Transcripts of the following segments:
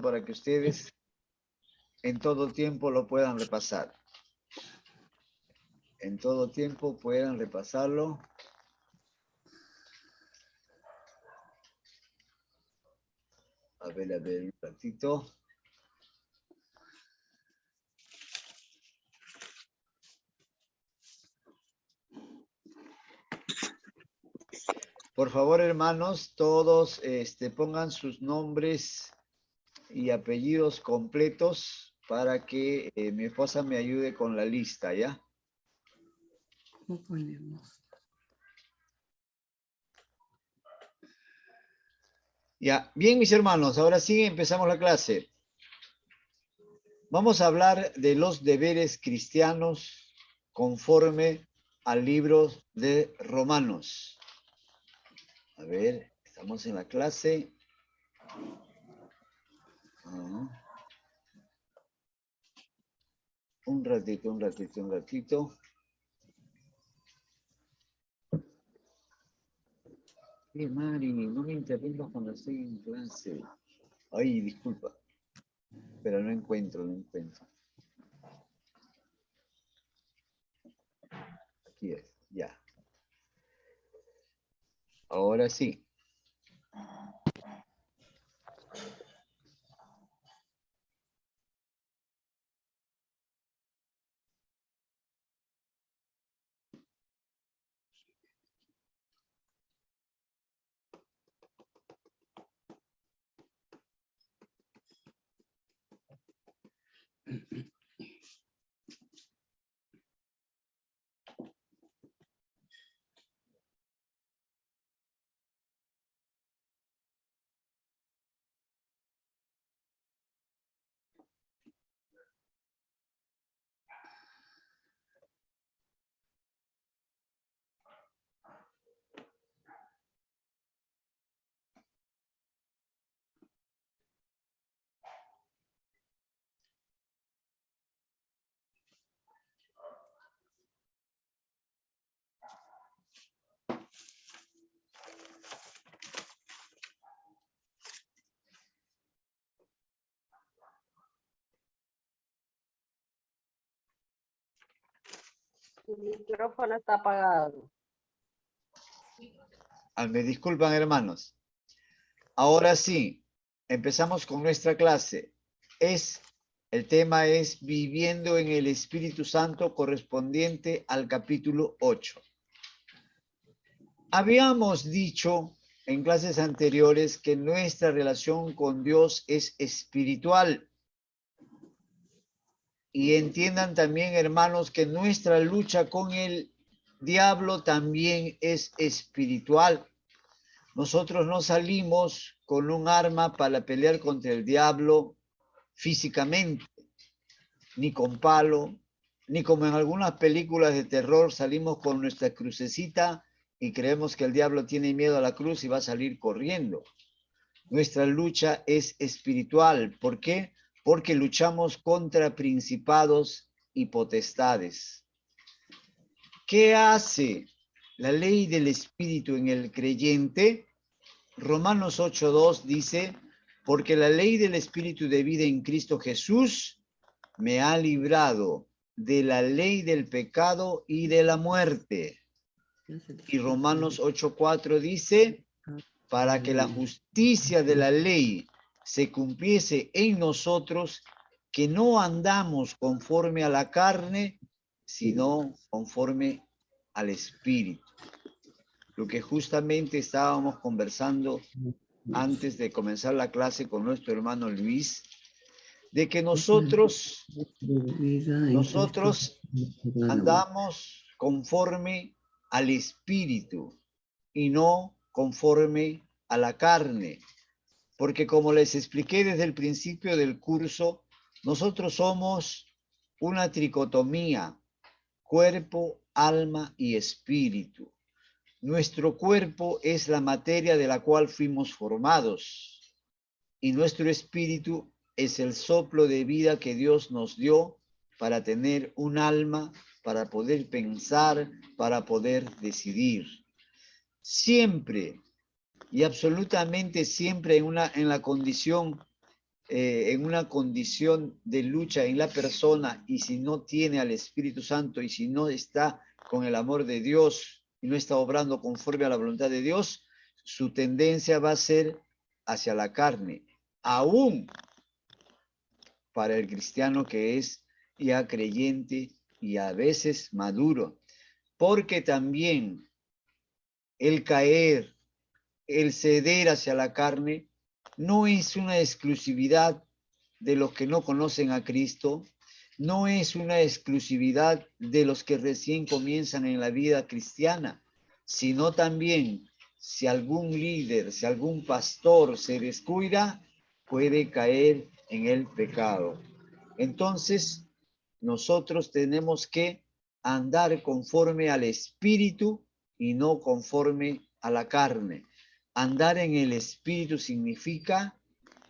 para que ustedes en todo tiempo lo puedan repasar. En todo tiempo puedan repasarlo. A ver, un ratito. Por favor, hermanos, todos pongan sus nombres y apellidos completos para que mi esposa me ayude con la lista, ¿ya? ¿Cómo ponemos? Ya, bien, mis hermanos, ahora sí empezamos la clase. Vamos a hablar de los deberes cristianos conforme al libro de Romanos. A ver, estamos en la clase. Un ratito. Mari, no me interrumpas cuando estoy en clase. Ay, disculpa. Pero no encuentro. Aquí es, ya. Ahora sí. El micrófono está apagado. Me disculpan, hermanos. Ahora sí, empezamos con nuestra clase. El tema es viviendo en el Espíritu Santo correspondiente al capítulo 8. Habíamos dicho en clases anteriores que nuestra relación con Dios es espiritual. Y entiendan también, hermanos, que nuestra lucha con el diablo también es espiritual. Nosotros no salimos con un arma para pelear contra el diablo físicamente, ni con palo, ni como en algunas películas de terror salimos con nuestra crucecita y creemos que el diablo tiene miedo a la cruz y va a salir corriendo. Nuestra lucha es espiritual. ¿Por qué? Porque luchamos contra principados y potestades. ¿Qué hace la ley del Espíritu en el creyente? Romanos 8:2 dice, porque la ley del Espíritu de vida en Cristo Jesús me ha librado de la ley del pecado y de la muerte. Y Romanos 8:4 dice, para que la justicia de la ley se cumpliese en nosotros, que no andamos conforme a la carne, sino conforme al Espíritu. Lo que justamente estábamos conversando antes de comenzar la clase con nuestro hermano Luis, de que nosotros andamos conforme al Espíritu y no conforme a la carne. Porque como les expliqué desde el principio del curso, nosotros somos una tricotomía, cuerpo, alma y espíritu. Nuestro cuerpo es la materia de la cual fuimos formados y nuestro espíritu es el soplo de vida que Dios nos dio para tener un alma, para poder pensar, para poder decidir. Siempre y absolutamente siempre en la condición en una condición de lucha en la persona, y si no tiene al Espíritu Santo, y si no está con el amor de Dios, y no está obrando conforme a la voluntad de Dios, su tendencia va a ser hacia la carne, aún para el cristiano que es ya creyente y a veces maduro, porque también el caer, el ceder hacia la carne, no es una exclusividad de los que no conocen a Cristo, no es una exclusividad de los que recién comienzan en la vida cristiana, sino también si algún líder, si algún pastor se descuida, puede caer en el pecado. Entonces, nosotros tenemos que andar conforme al Espíritu y no conforme a la carne. Andar en el Espíritu significa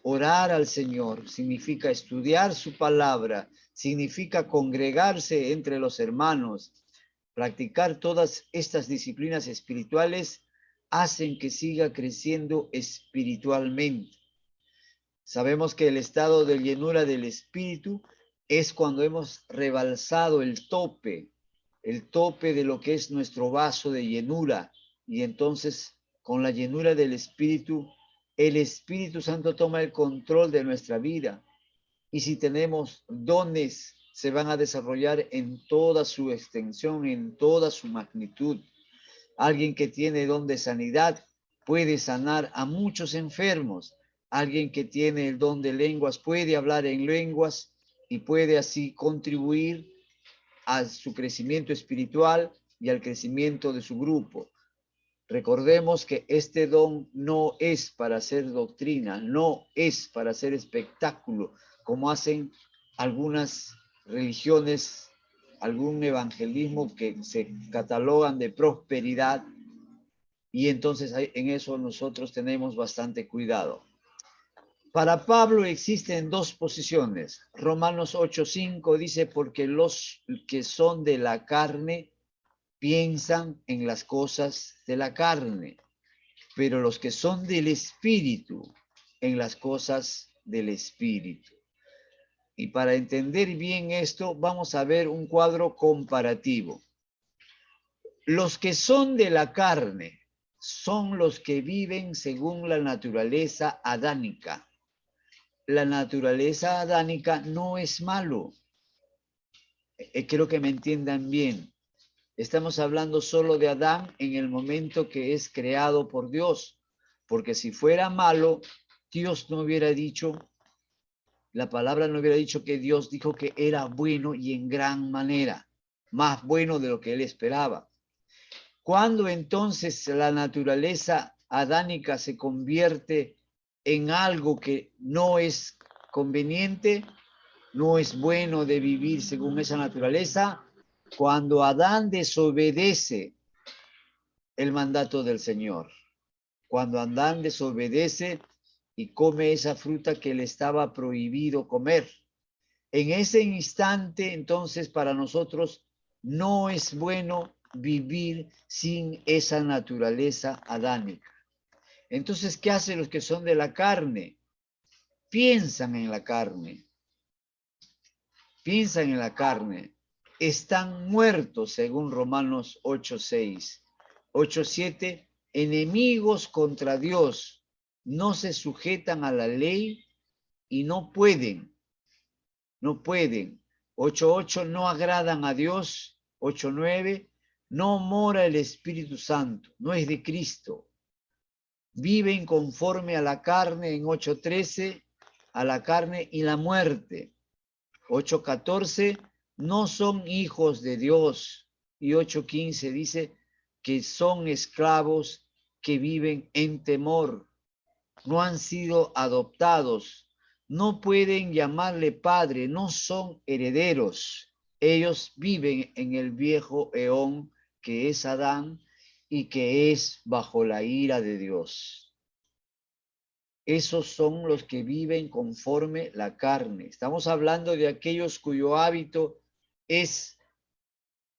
orar al Señor, significa estudiar su palabra, significa congregarse entre los hermanos. Practicar todas estas disciplinas espirituales hacen que siga creciendo espiritualmente. Sabemos que el estado de llenura del Espíritu es cuando hemos rebalsado el tope de lo que es nuestro vaso de llenura, y entonces con la llenura del Espíritu, el Espíritu Santo toma el control de nuestra vida, y si tenemos dones, se van a desarrollar en toda su extensión, en toda su magnitud. Alguien que tiene don de sanidad puede sanar a muchos enfermos. Alguien que tiene el don de lenguas puede hablar en lenguas y puede así contribuir a su crecimiento espiritual y al crecimiento de su grupo. Recordemos que este don no es para hacer doctrina, no es para hacer espectáculo, como hacen algunas religiones, algún evangelismo que se catalogan de prosperidad, y entonces en eso nosotros tenemos bastante cuidado. Para Pablo existen dos posiciones. Romanos 8:5 dice, porque los que son de la carne piensan en las cosas de la carne, pero los que son del Espíritu, en las cosas del Espíritu. Y para entender bien esto, vamos a ver un cuadro comparativo. Los que son de la carne son los que viven según la naturaleza adánica. La naturaleza adánica no es malo. Quiero que me entiendan bien. Estamos hablando solo de Adán en el momento que es creado por Dios, porque si fuera malo, Dios no hubiera dicho, la palabra no hubiera dicho que Dios dijo que era bueno y en gran manera, más bueno de lo que él esperaba. Cuando entonces la naturaleza adánica se convierte en algo que no es conveniente, no es bueno de vivir según esa naturaleza, cuando Adán desobedece el mandato del Señor, cuando Adán desobedece y come esa fruta que le estaba prohibido comer, en ese instante entonces para nosotros no es bueno vivir sin esa naturaleza adánica. Entonces, ¿qué hacen los que son de la carne? Piensan en la carne. Piensan en la carne. Están muertos, según Romanos 8:6. 8:7, enemigos contra Dios, no se sujetan a la ley y no pueden. 8:8, no agradan a Dios. 8:9, no mora el Espíritu Santo, no es de Cristo. Viven conforme a la carne en 8:13, a la carne y la muerte. 8:14, no son hijos de Dios. Y 8:15 dice que son esclavos que viven en temor. No han sido adoptados. No pueden llamarle padre, no son herederos. Ellos viven en el viejo eón que es Adán y que es bajo la ira de Dios. Esos son los que viven conforme la carne. Estamos hablando de aquellos cuyo hábito es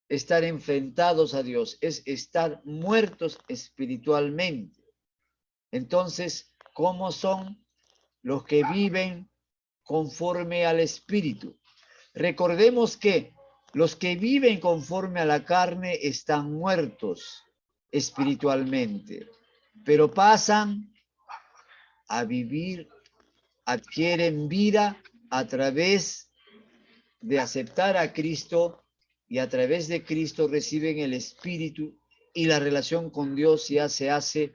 estar enfrentados a Dios, es estar muertos espiritualmente. Entonces, ¿cómo son los que viven conforme al Espíritu. Recordemos que los que viven conforme a la carne están muertos espiritualmente, pero pasan a vivir, adquieren vida a través de aceptar a Cristo, y a través de Cristo reciben el Espíritu, y la relación con Dios ya se hace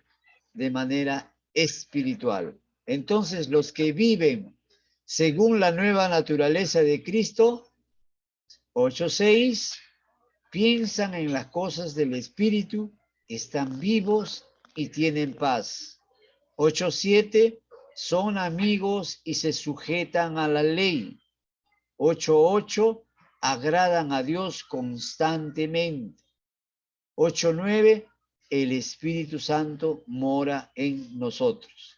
de manera espiritual. Entonces, los que viven según la nueva naturaleza de Cristo, 8:6, piensan en las cosas del Espíritu, están vivos y tienen paz. 8:7, son amigos y se sujetan a la ley. 8:8, agradan a Dios constantemente. 8:9, el Espíritu Santo mora en nosotros.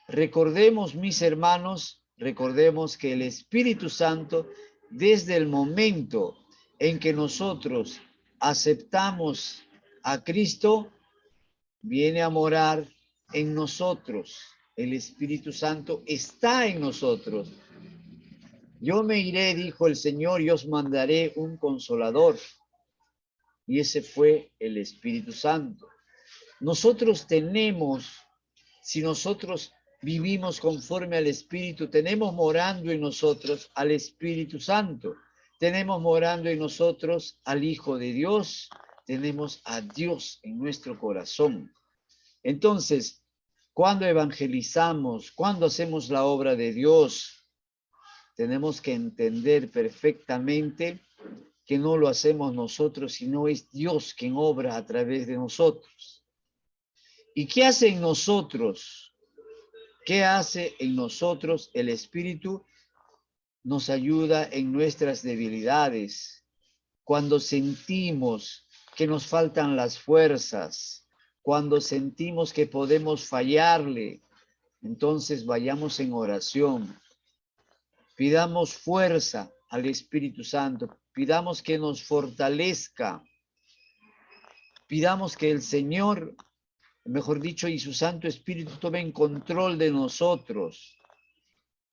Recordemos, mis hermanos, recordemos que el Espíritu Santo, desde el momento en que nosotros aceptamos a Cristo, viene a morar en nosotros. El Espíritu Santo está en nosotros. Yo me iré, dijo el Señor, y os mandaré un consolador. Y ese fue el Espíritu Santo. Nosotros tenemos, si nosotros vivimos conforme al Espíritu, tenemos morando en nosotros al Espíritu Santo. Tenemos morando en nosotros al Hijo de Dios. Tenemos a Dios en nuestro corazón. Entonces, cuando evangelizamos, cuando hacemos la obra de Dios, tenemos que entender perfectamente que no lo hacemos nosotros, sino es Dios quien obra a través de nosotros. ¿Y qué hace en nosotros? ¿Qué hace en nosotros el Espíritu? Nos ayuda en nuestras debilidades. Cuando sentimos que nos faltan las fuerzas, cuando sentimos que podemos fallarle, entonces vayamos en oración. Pidamos fuerza al Espíritu Santo, pidamos que nos fortalezca, pidamos que el Señor, mejor dicho, y su Santo Espíritu tomen control de nosotros.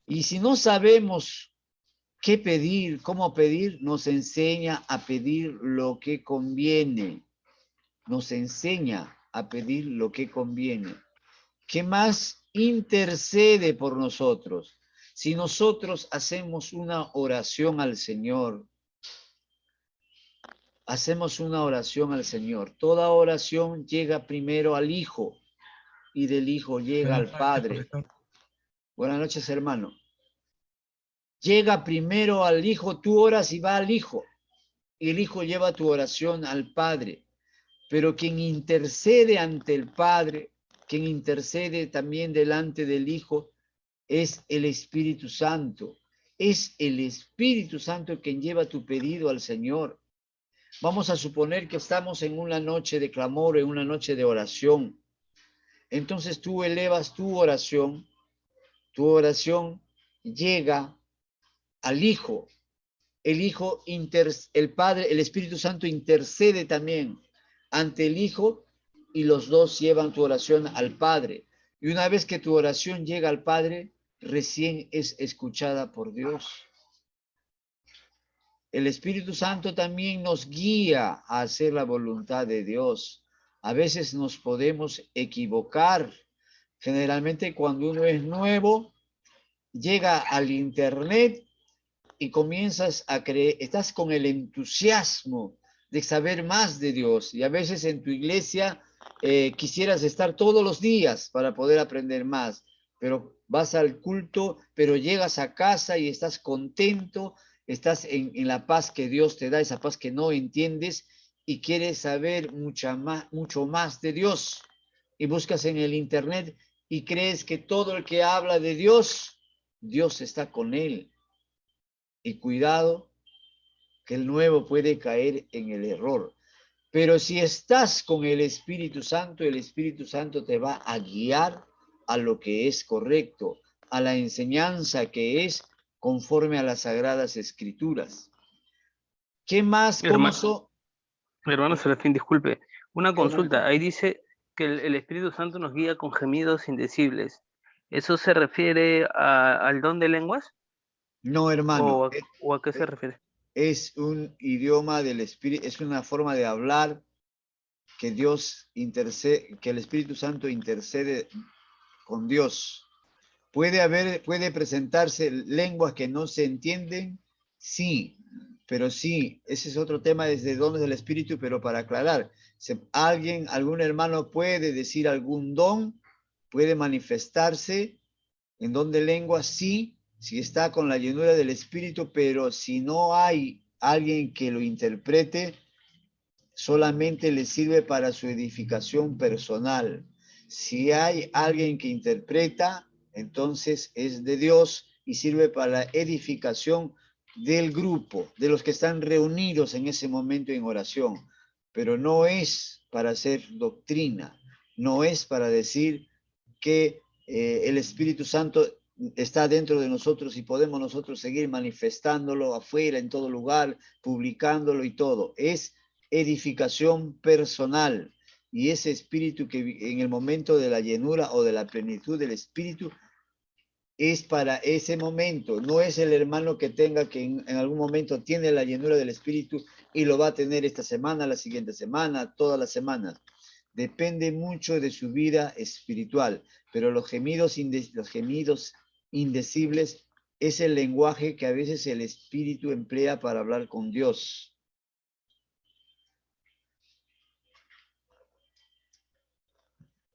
Y si no sabemos qué pedir, cómo pedir, nos enseña a pedir lo que conviene. Nos enseña a pedir lo que conviene. ¿Qué más? Intercede por nosotros. Si nosotros hacemos una oración al Señor, toda oración llega primero al Hijo y del Hijo llega al Padre. Buenas noches, hermano. Llega primero al Hijo, tú oras y va al Hijo, y el Hijo lleva tu oración al Padre. Pero quien intercede ante el Padre, quien intercede también delante del Hijo, es el Espíritu Santo. Es el Espíritu Santo quien lleva tu pedido al Señor. Vamos a suponer que estamos en una noche de clamor, en una noche de oración. Entonces tú elevas tu oración llega al Hijo. El Hijo, el Padre, el Espíritu Santo intercede también ante el Hijo y los dos llevan tu oración al Padre. Y una vez que tu oración llega al Padre, recién es escuchada por Dios. El Espíritu Santo también nos guía a hacer la voluntad de Dios. A veces nos podemos equivocar. Generalmente cuando uno es nuevo, llega al internet y comienzas a creer, estás con el entusiasmo de saber más de Dios. Y a veces en tu iglesia quisieras estar todos los días para poder aprender más, pero vas al culto, pero llegas a casa y estás contento, estás en la paz que Dios te da, esa paz que no entiendes, y quieres saber mucho más de Dios. Y buscas en el internet y crees que todo el que habla de Dios, Dios está con él. Y cuidado, que el nuevo puede caer en el error. Pero si estás con el Espíritu Santo te va a guiar a lo que es correcto, a la enseñanza que es conforme a las Sagradas Escrituras. ¿Qué más? Hermano Serafín, disculpe. Una consulta. Hermano. Ahí dice que el Espíritu Santo nos guía con gemidos indecibles. ¿Eso se refiere al don de lenguas? No, hermano, ¿O a qué se refiere? es un idioma del espíritu, es una forma de hablar que Dios intercede, que el Espíritu Santo intercede con Dios. Puede presentarse lenguas que no se entienden, sí, pero sí, ese es otro tema desde dones del Espíritu, pero para aclarar, algún hermano puede decir algún don, puede manifestarse en don de lenguas, sí, si está con la llenura del Espíritu, pero si no hay alguien que lo interprete, solamente le sirve para su edificación personal. Si hay alguien que interpreta, entonces es de Dios y sirve para la edificación del grupo, de los que están reunidos en ese momento en oración. Pero no es para hacer doctrina, no es para decir que el Espíritu Santo está dentro de nosotros y podemos nosotros seguir manifestándolo afuera, en todo lugar, publicándolo y todo. Es edificación personal. Y ese espíritu que en el momento de la llenura o de la plenitud del espíritu es para ese momento. No es el hermano que tenga que en algún momento tiene la llenura del espíritu y lo va a tener esta semana, la siguiente semana, todas las semanas. Depende mucho de su vida espiritual, pero los gemidos indecibles es el lenguaje que a veces el espíritu emplea para hablar con Dios.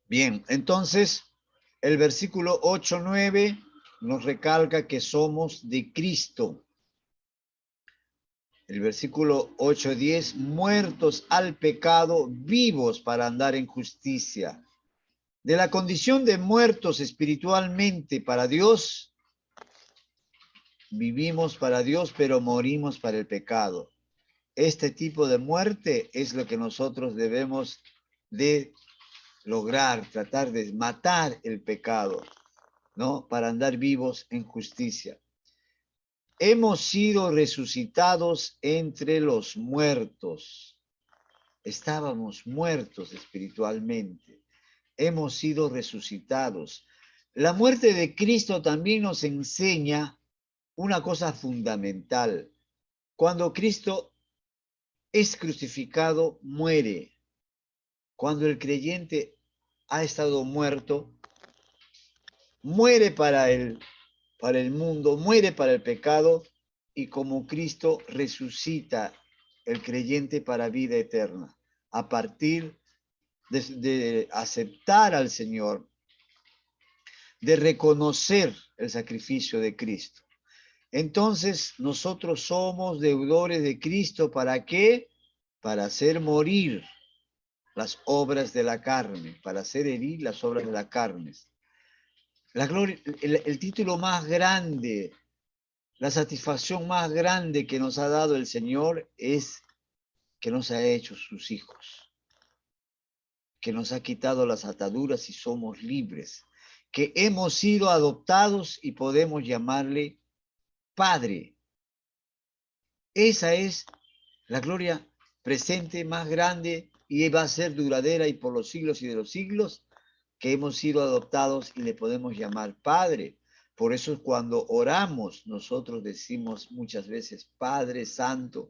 Bien, entonces el versículo 8-9 nos recalca que somos de Cristo. El versículo 8-10, muertos al pecado, vivos para andar en justicia. De la condición de muertos espiritualmente para Dios, vivimos para Dios, pero morimos para el pecado. Este tipo de muerte es lo que nosotros debemos de lograr, tratar de matar el pecado, ¿no? Para andar vivos en justicia. Hemos sido resucitados entre los muertos. Estábamos muertos espiritualmente. Hemos sido resucitados. La muerte de Cristo también nos enseña una cosa fundamental. Cuando Cristo es crucificado, muere. Cuando el creyente ha estado muerto, muere para el mundo, muere para el pecado y como Cristo resucita el creyente para vida eterna a partir de aceptar al Señor, de reconocer el sacrificio de Cristo. Entonces nosotros somos deudores de Cristo. ¿Para qué? Para hacer morir las obras de la carne, para hacer herir las obras de la carne. La gloria, el título más grande, la satisfacción más grande que nos ha dado el Señor es que nos ha hecho sus hijos, que nos ha quitado las ataduras y somos libres, que hemos sido adoptados y podemos llamarle Padre. Esa es la gloria presente más grande y va a ser duradera y por los siglos y de los siglos, que hemos sido adoptados y le podemos llamar Padre. Por eso cuando oramos, nosotros decimos muchas veces, Padre Santo,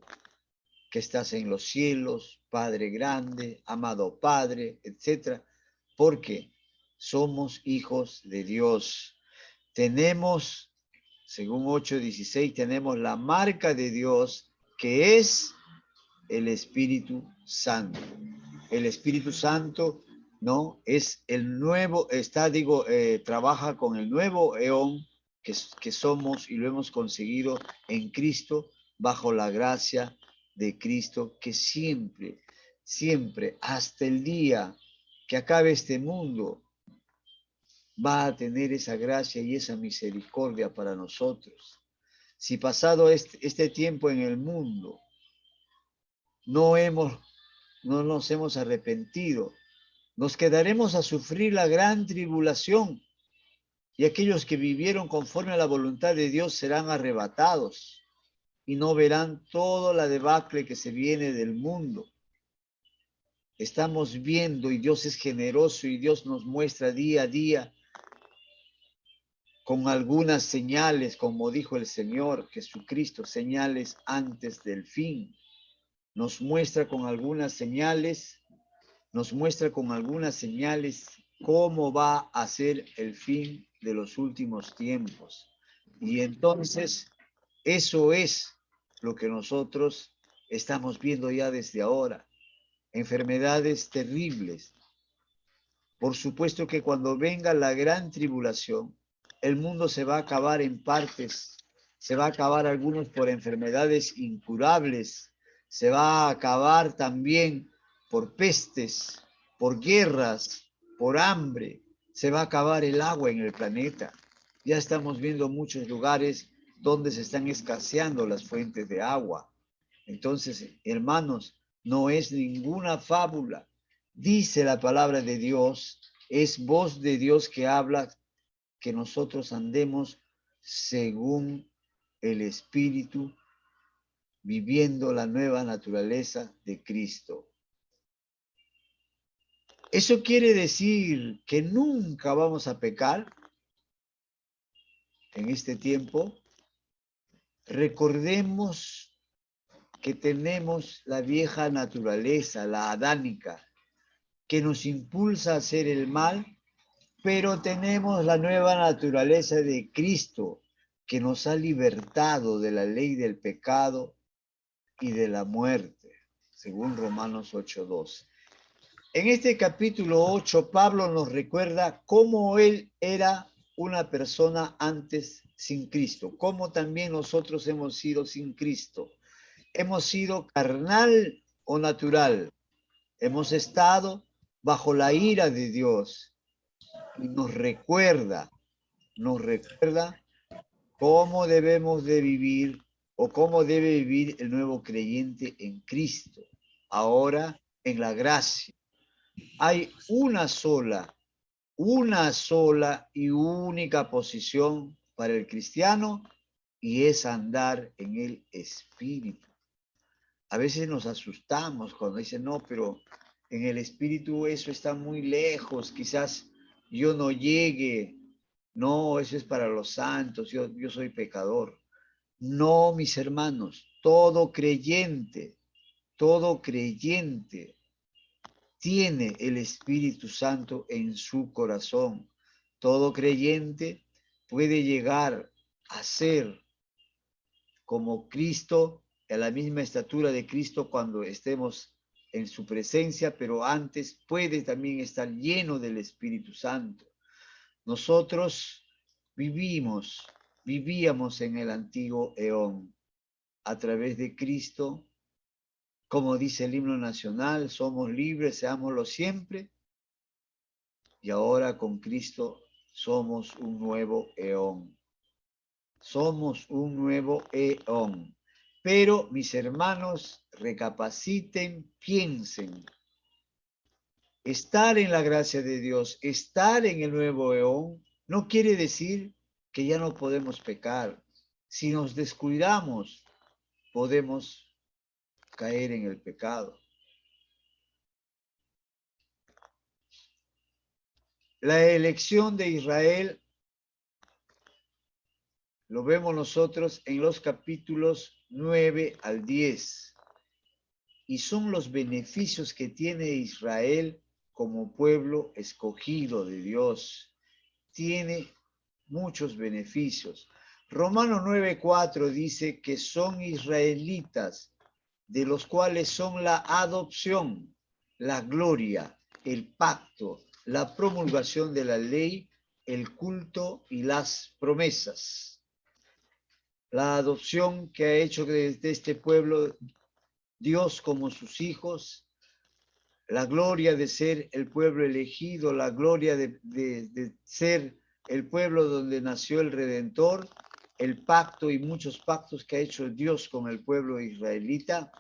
que estás en los cielos, Padre grande, amado Padre, etc. Porque somos hijos de Dios. Tenemos, según 8:16, tenemos la marca de Dios, que es el Espíritu Santo. El Espíritu Santo, ¿no? Es el nuevo, trabaja con el nuevo eón que somos y lo hemos conseguido en Cristo, bajo la gracia de Cristo, que siempre, siempre, hasta el día que acabe este mundo, va a tener esa gracia y esa misericordia para nosotros. Si pasado este tiempo en el mundo, no nos hemos arrepentido, nos quedaremos a sufrir la gran tribulación y aquellos que vivieron conforme a la voluntad de Dios serán arrebatados y no verán toda la debacle que se viene del mundo. Estamos viendo y Dios es generoso y Dios nos muestra día a día con algunas señales, como dijo el Señor Jesucristo, señales antes del fin. Nos muestra con algunas señales, cómo va a ser el fin de los últimos tiempos. Y entonces, eso es lo que nosotros estamos viendo ya desde ahora. Enfermedades terribles. Por supuesto que cuando venga la gran tribulación, el mundo se va a acabar en partes, se va a acabar algunos por enfermedades incurables, se va a acabar también por pestes, por guerras, por hambre, se va a acabar el agua en el planeta. Ya estamos viendo muchos lugares donde se están escaseando las fuentes de agua. Entonces, hermanos, no es ninguna fábula. Dice la palabra de Dios, es voz de Dios que habla, que nosotros andemos según el Espíritu, viviendo la nueva naturaleza de Cristo. ¿Eso quiere decir que nunca vamos a pecar en este tiempo? Recordemos que tenemos la vieja naturaleza, la adánica, que nos impulsa a hacer el mal, pero tenemos la nueva naturaleza de Cristo, que nos ha libertado de la ley del pecado y de la muerte, según Romanos 8:2. En este capítulo 8, Pablo nos recuerda cómo él era una persona antes sin Cristo, cómo también nosotros hemos sido sin Cristo. Hemos sido carnal o natural, hemos estado bajo la ira de Dios y nos recuerda cómo debemos de vivir o cómo debe vivir el nuevo creyente en Cristo, ahora en la gracia. Hay una sola y única posición para el cristiano y es andar en el Espíritu. A veces nos asustamos cuando dicen, no, pero en el Espíritu eso está muy lejos, quizás yo no llegue. No, eso es para los santos, yo soy pecador. No, mis hermanos, todo creyente tiene el Espíritu Santo en su corazón. Todo creyente puede llegar a ser como Cristo, a la misma estatura de Cristo cuando estemos en su presencia, pero antes puede también estar lleno del Espíritu Santo. Nosotros vivíamos en el antiguo eón. A través de Cristo, como dice el himno nacional, somos libres, seámoslo siempre. Y ahora con Cristo somos un nuevo eón. Somos un nuevo eón. Pero, mis hermanos, recapaciten, piensen. Estar en la gracia de Dios, estar en el nuevo eón, no quiere decir que ya no podemos pecar. Si nos descuidamos, podemos caer en el pecado. La elección de Israel lo vemos nosotros en los capítulos 9 al 10. Y son los beneficios que tiene Israel como pueblo escogido de Dios. Tiene muchos beneficios. Romanos 9:4 dice que son israelitas, de los cuales son la adopción, la gloria, el pacto, la promulgación de la ley, el culto y las promesas. La adopción que ha hecho de este pueblo Dios como sus hijos, la gloria de ser el pueblo elegido, la gloria de ser el pueblo donde nació el Redentor, el pacto y muchos pactos que ha hecho Dios con el pueblo israelita,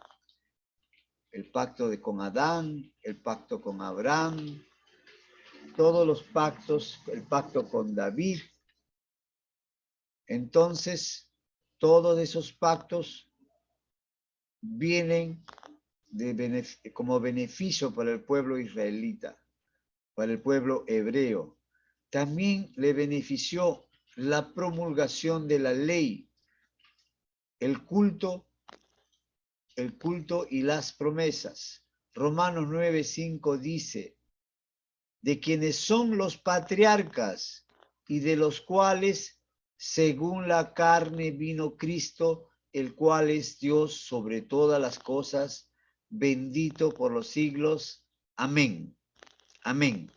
el pacto con Adán, el pacto con Abraham, todos los pactos, el pacto con David. Entonces, todos esos pactos vienen como beneficio para el pueblo israelita, para el pueblo hebreo. También le benefició la promulgación de la ley, el culto y las promesas. Romanos 9:5 dice, de quienes son los patriarcas y de los cuales, según la carne, vino Cristo, el cual es Dios sobre todas las cosas, bendito por los siglos. Amén. Amén.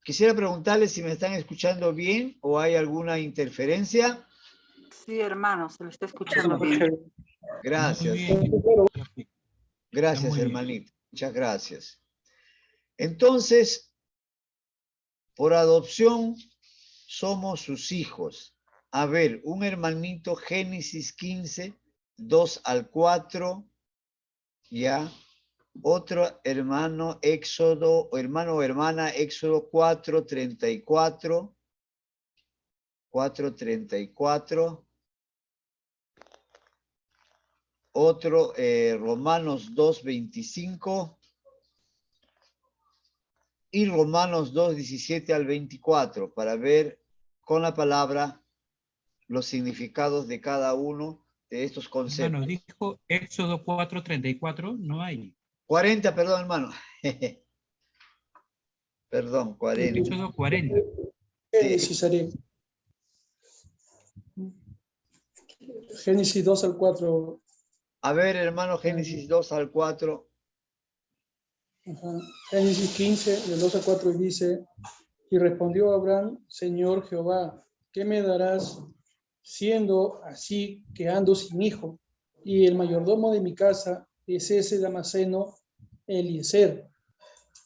Quisiera preguntarles si me están escuchando bien o hay alguna interferencia. Sí, hermano, se lo está escuchando bien. Gracias. Gracias, hermanito. Muchas gracias. Entonces, por adopción, somos sus hijos. A ver, un hermanito, Génesis 15, 2 al 4, ya. Otro hermano, Éxodo, hermano o hermana, Éxodo 4:34. 4:34. Otro, Romanos 2:25. Y Romanos 2:17 al 24, para ver con la palabra los significados de cada uno de estos conceptos. Hermano, dijo Éxodo 4:34, no hay. 40, perdón, hermano. Perdón, 40. Éxodo 40. Génesis haré. Génesis 2 al 4. A ver, hermano, Génesis 2 al 4. Ajá. Génesis 15, del 2 al 4, y dice, y respondió Abraham, Señor Jehová, ¿qué me darás siendo así que ando sin hijo? Y el mayordomo de mi casa es ese Damaseno Eliezer.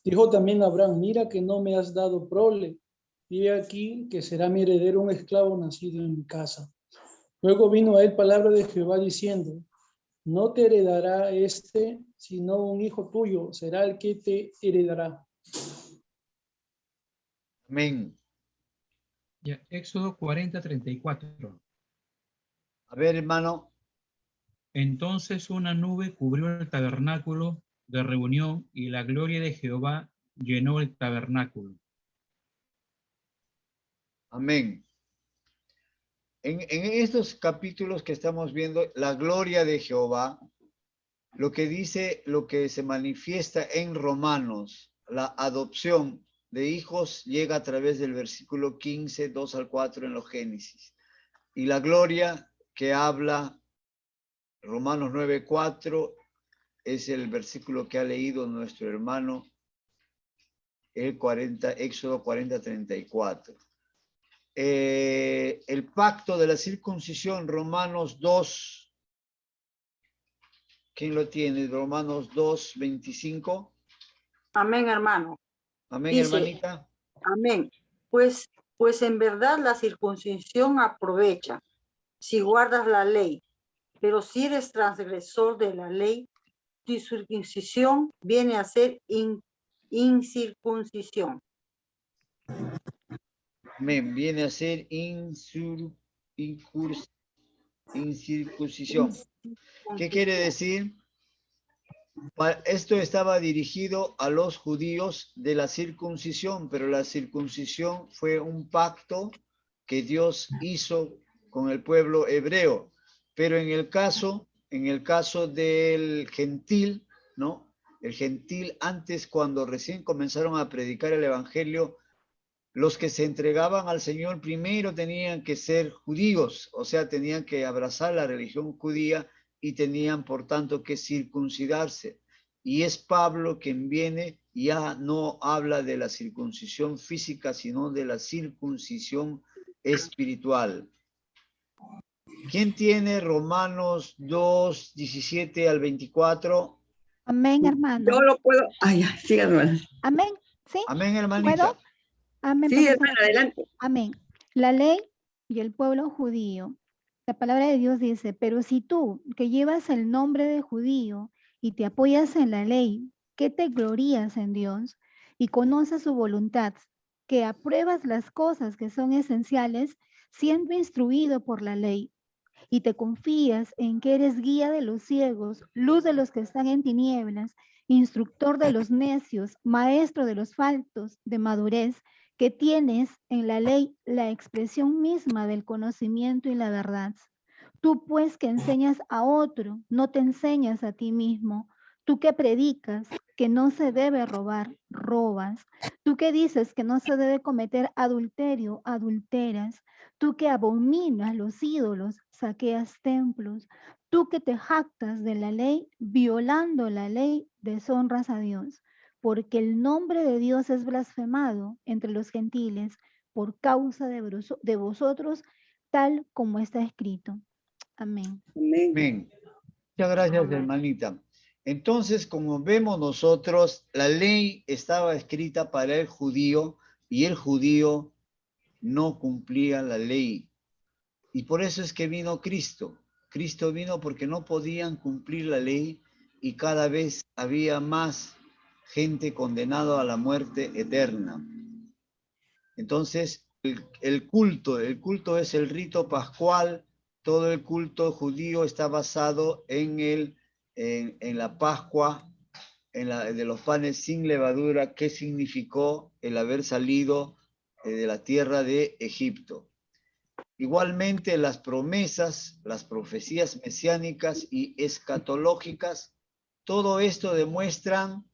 Dijo también Abraham, mira que no me has dado prole, y he aquí que será mi heredero un esclavo nacido en mi casa. Luego vino a él palabra de Jehová diciendo, no te heredará este, sino un hijo tuyo, será el que te heredará. Amén. Ya, Éxodo 40:34. A ver, hermano. Entonces una nube cubrió el tabernáculo de reunión y la gloria de Jehová llenó el tabernáculo. Amén. En estos capítulos que estamos viendo, la gloria de Jehová, lo que dice, lo que se manifiesta en Romanos, la adopción de hijos llega a través del versículo 15, 2 al 4 en los Génesis. Y la gloria que habla Romanos 9, 4 es el versículo que ha leído nuestro hermano Éxodo 40, 34. El pacto de la circuncisión, Romanos 2, ¿quién lo tiene? Romanos 2, 25. Amén, hermano. Amén, Dice, hermanita. amén. Pues en verdad la circuncisión aprovecha si guardas la ley, pero si eres transgresor de la ley, tu circuncisión viene a ser incircuncisión. Amén. Viene a ser incircuncisión. ¿Qué quiere decir? Esto estaba dirigido a los judíos de la circuncisión, pero la circuncisión fue un pacto que Dios hizo con el pueblo hebreo. Pero en el caso del gentil, ¿no? El gentil, antes, cuando recién comenzaron a predicar el evangelio, los que se entregaban al Señor primero tenían que ser judíos, o sea, tenían que abrazar la religión judía y tenían, por tanto, que circuncidarse. Y es Pablo quien viene, ya no habla de la circuncisión física, sino de la circuncisión espiritual. ¿Quién tiene Romanos 2, 17 al 24? Amén, hermano. Yo lo puedo. Ay, ya, siga, hermano. Amén, ¿sí? Amén, hermanita. ¿Puedo? Amén. Sí, pastor. hermano, adelante. Amén. La ley y el pueblo judío. La palabra de Dios dice, pero si tú, que llevas el nombre de judío y te apoyas en la ley, que te glorías en Dios y conoces su voluntad, que apruebas las cosas que son esenciales, siendo instruido por la ley, y te confías en que eres guía de los ciegos, luz de los que están en tinieblas, instructor de los necios, maestro de los faltos de madurez, que tienes en la ley la expresión misma del conocimiento y la verdad. Tú pues que enseñas a otro, no te enseñas a ti mismo. Tú que predicas que no se debe robar, robas. Tú que dices que no se debe cometer adulterio, adulteras. Tú que abominas los ídolos, saqueas templos. Tú que te jactas de la ley, violando la ley, deshonras a Dios. Porque el nombre de Dios es blasfemado entre los gentiles por causa de vosotros, tal como está escrito. Amén. Amén. Amén. Muchas gracias, Amén. hermanita. Entonces, como vemos nosotros, la ley estaba escrita para el judío y el judío no cumplía la ley. Y por eso es que vino Cristo. Cristo vino porque no podían cumplir la ley y cada vez había más gente condenada a la muerte eterna. Entonces, el culto es el rito pascual. Todo el culto judío está basado en la Pascua, de los panes sin levadura, que significó el haber salido de la tierra de Egipto. Igualmente las promesas, las profecías mesiánicas y escatológicas, todo esto demuestran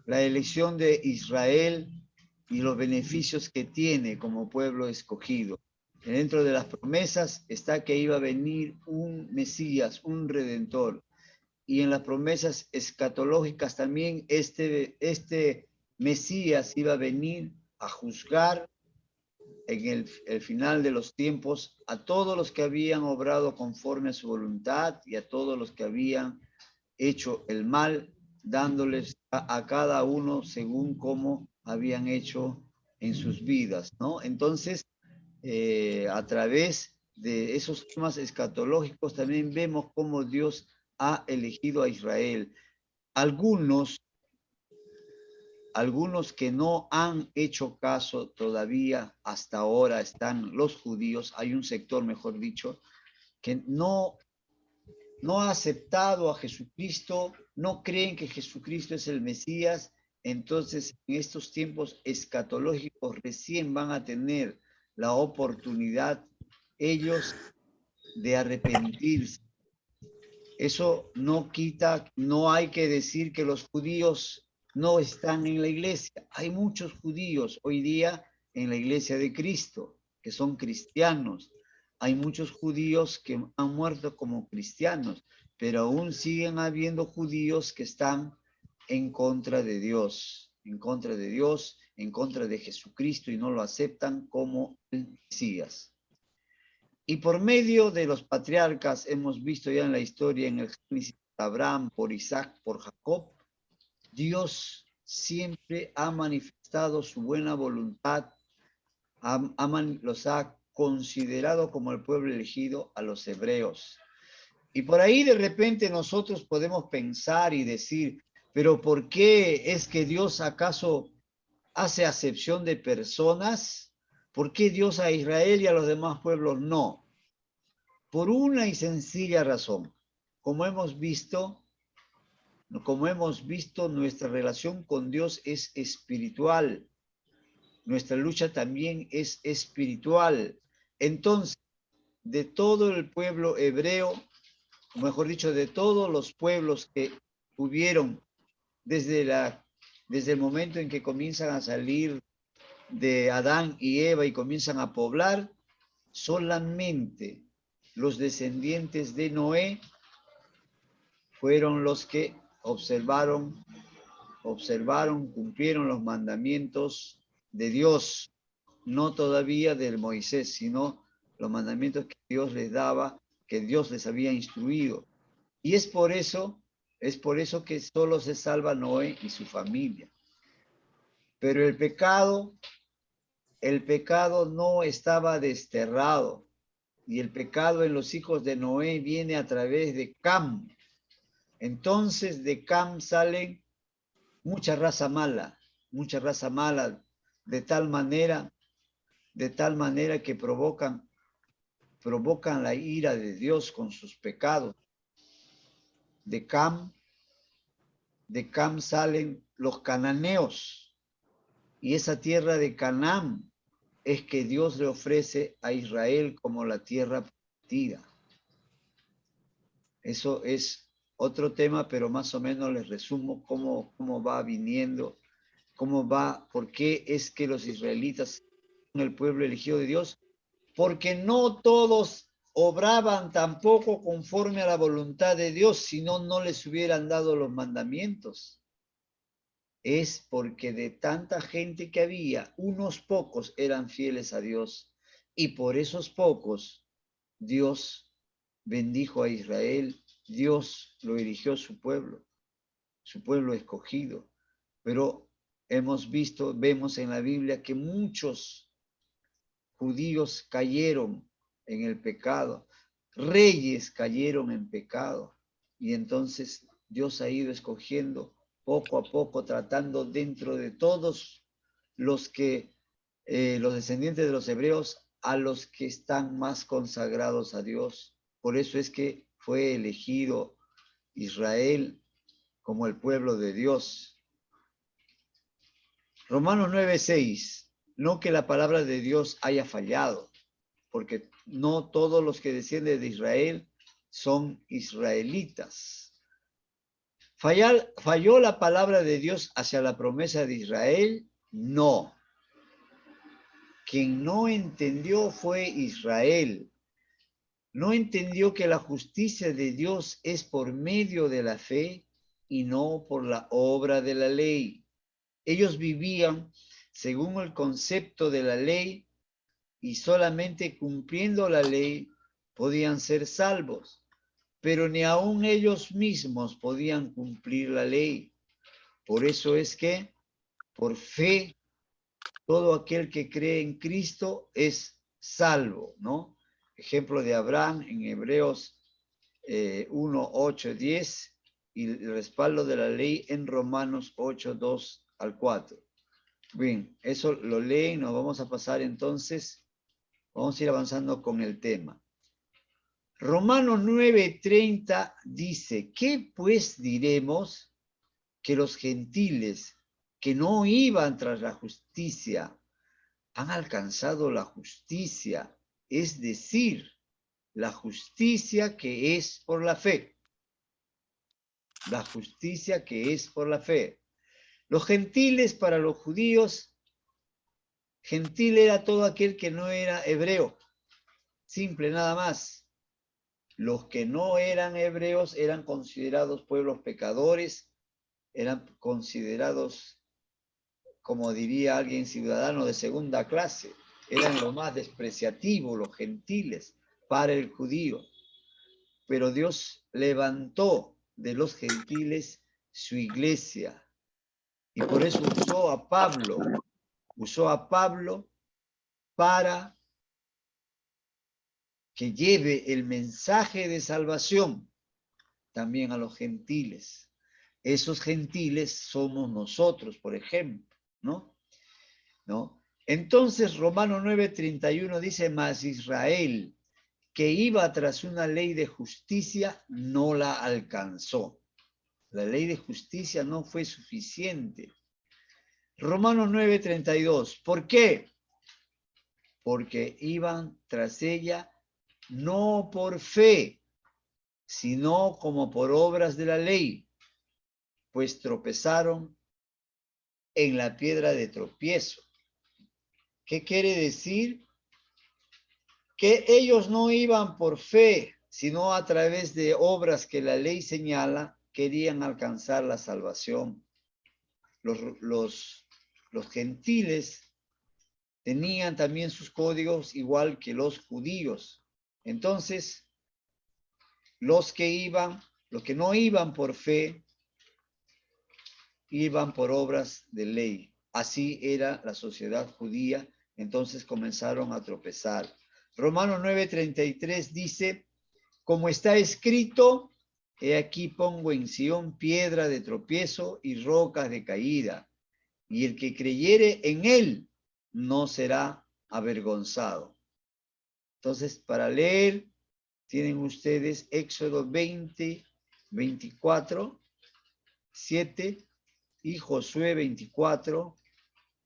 la elección de Israel y los beneficios que tiene como pueblo escogido. Dentro de las promesas está que iba a venir un Mesías, un Redentor. Y en las promesas escatológicas también este Mesías iba a venir a juzgar en el final de los tiempos a todos los que habían obrado conforme a su voluntad y a todos los que habían hecho el mal, dándoles a cada uno según cómo habían hecho en sus vidas, ¿no? Entonces, a través de esos temas escatológicos también vemos cómo Dios ha elegido a Israel. Algunos que no han hecho caso todavía, hasta ahora están los judíos, hay un sector, mejor dicho, que no ha aceptado a Jesucristo, no creen que Jesucristo es el Mesías. Entonces, en estos tiempos escatológicos recién van a tener la oportunidad ellos de arrepentirse. Eso no quita, no hay que decir que los judíos no están en la iglesia. Hay muchos judíos hoy día en la iglesia de Cristo, que son cristianos. Hay muchos judíos que han muerto como cristianos, pero aún siguen habiendo judíos que están en contra de Dios, en contra de Dios, en contra de Jesucristo y no lo aceptan como el Mesías. Y por medio de los patriarcas hemos visto ya en la historia, en el Génesis, Abraham, por Isaac, por Jacob, Dios siempre ha manifestado su buena voluntad, los ha considerado como el pueblo elegido a los hebreos. Y por ahí de repente nosotros podemos pensar y decir, pero ¿por qué es que Dios acaso hace acepción de personas? ¿Por qué Dios a Israel y a los demás pueblos no? Por una y sencilla razón. Como hemos visto, nuestra relación con Dios es espiritual. Nuestra lucha también es espiritual. Entonces, de todo el pueblo hebreo, o mejor dicho, de todos los pueblos que hubieron desde el momento en que comienzan a salir de Adán y Eva y comienzan a poblar, solamente los descendientes de Noé fueron los que observaron, cumplieron los mandamientos de Dios, no todavía del Moisés, sino los mandamientos que Dios les daba, que Dios les había instruido. Y es por eso que solo se salva Noé y su familia. Pero el pecado no estaba desterrado. Y el pecado en los hijos de Noé viene a través de Cam. Entonces de Cam salen mucha raza mala, de tal manera que provocan la ira de Dios con sus pecados. De Cam salen los cananeos. Y esa tierra de Canaán es que Dios le ofrece a Israel como la tierra prometida. Eso es otro tema, pero más o menos les resumo cómo va viniendo, cómo va, por qué es que los israelitas son el pueblo elegido de Dios, porque no todos obraban tampoco conforme a la voluntad de Dios, si no les hubieran dado los mandamientos. Es porque de tanta gente que había, unos pocos eran fieles a Dios, y por esos pocos Dios bendijo a Israel, Dios lo eligió su pueblo escogido. Pero vemos en la Biblia que muchos judíos cayeron en el pecado, reyes cayeron en pecado, y entonces Dios ha ido escogiendo poco a poco, tratando dentro de todos los descendientes de los hebreos, a los que están más consagrados a Dios. Por eso es que fue elegido Israel como el pueblo de Dios. Romanos 9:6, no que la palabra de Dios haya fallado, porque no todos los que descienden de Israel son israelitas. ¿Falló la palabra de Dios hacia la promesa de Israel? No. Quien no entendió fue Israel. No entendió que la justicia de Dios es por medio de la fe y no por la obra de la ley. Ellos vivían según el concepto de la ley y solamente cumpliendo la ley podían ser salvos, pero ni aun ellos mismos podían cumplir la ley. Por eso es que, por fe, todo aquel que cree en Cristo es salvo, ¿no? Ejemplo de Abraham en Hebreos 1, 8, 10 y el respaldo de la ley en Romanos 8, 2 al 4. Bien, eso lo leen, nos vamos a pasar entonces, vamos a ir avanzando con el tema. Romanos 9:30 dice, ¿qué pues diremos? Que los gentiles que no iban tras la justicia han alcanzado la justicia, es decir, la justicia que es por la fe. La justicia que es por la fe. Los gentiles para los judíos, gentil era todo aquel que no era hebreo. Simple, nada más. Los que no eran hebreos eran considerados pueblos pecadores, eran considerados, como diría alguien, ciudadanos de segunda clase. Eran lo más despreciativo, los gentiles, para el judío. Pero Dios levantó de los gentiles su iglesia. Y por eso usó a Pablo para que lleve el mensaje de salvación también a los gentiles. Esos gentiles somos nosotros, por ejemplo, ¿no? Entonces, Romanos 9:31 dice, mas Israel, que iba tras una ley de justicia, no la alcanzó. La ley de justicia no fue suficiente. Romanos 9:32, ¿por qué? Porque iban tras ella no por fe, sino como por obras de la ley, pues tropezaron en la piedra de tropiezo. ¿Qué quiere decir? Que ellos no iban por fe, sino a través de obras que la ley señala, querían alcanzar la salvación. Los gentiles tenían también sus códigos igual que los judíos. Entonces, los que no iban por fe, iban por obras de ley. Así era la sociedad judía, entonces comenzaron a tropezar. Romanos 9:33 dice, como está escrito, he aquí pongo en Sión piedra de tropiezo y rocas de caída, y el que creyere en él no será avergonzado. Entonces, para leer, tienen ustedes Éxodo 20, 24, 7 y Josué 24,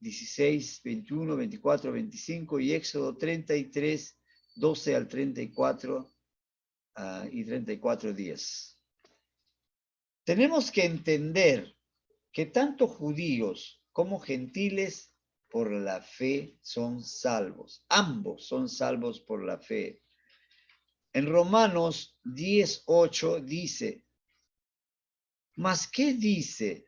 16, 21, 24, 25 y Éxodo 33, 12 al 34 y 34, 10. Tenemos que entender que tanto judíos como gentiles por la fe son salvos. Ambos son salvos por la fe. En Romanos 10:8 dice, ¿mas qué dice?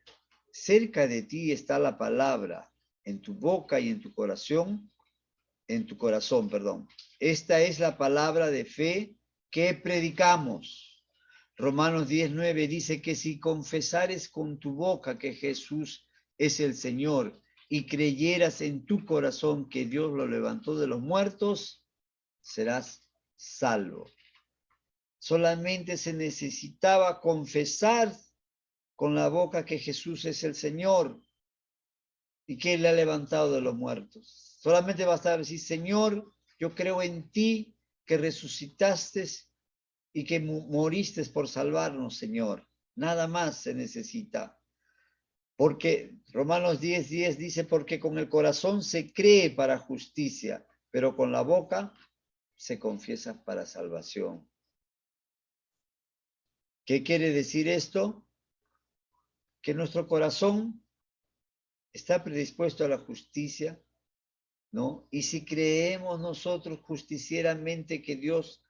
Cerca de ti está la palabra, en tu boca y en tu corazón, perdón. Esta es la palabra de fe que predicamos. Romanos 10:9 dice que si confesares con tu boca que Jesús es el Señor y creyeras en tu corazón que Dios lo levantó de los muertos, serás salvo. Solamente se necesitaba confesar con la boca que Jesús es el Señor y que Él le ha levantado de los muertos. Solamente bastaba decir, Señor, yo creo en ti, que resucitaste y que moriste por salvarnos, Señor. Nada más se necesita. Porque Romanos 10:10 dice, porque con el corazón se cree para justicia, pero con la boca se confiesa para salvación. ¿Qué quiere decir esto? Que nuestro corazón está predispuesto a la justicia, ¿no? Y si creemos nosotros justicieramente que Dios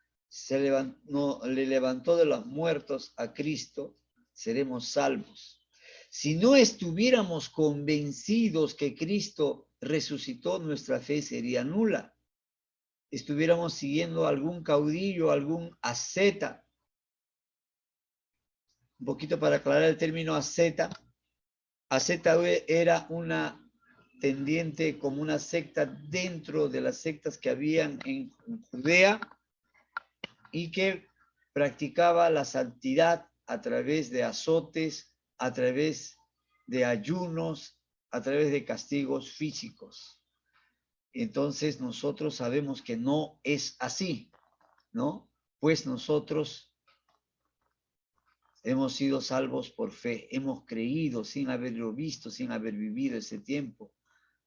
le levantó de los muertos a Cristo, seremos salvos. Si no estuviéramos convencidos que Cristo resucitó, nuestra fe sería nula. Estuviéramos siguiendo algún caudillo, algún asceta. Un poquito para aclarar el término asceta. Asceta era una tendiente como una secta dentro de las sectas que habían en Judea y que practicaba la santidad a través de azotes, a través de ayunos, a través de castigos físicos. Entonces nosotros sabemos que no es así, ¿no? Pues nosotros hemos sido salvos por fe, hemos creído sin haberlo visto, sin haber vivido ese tiempo,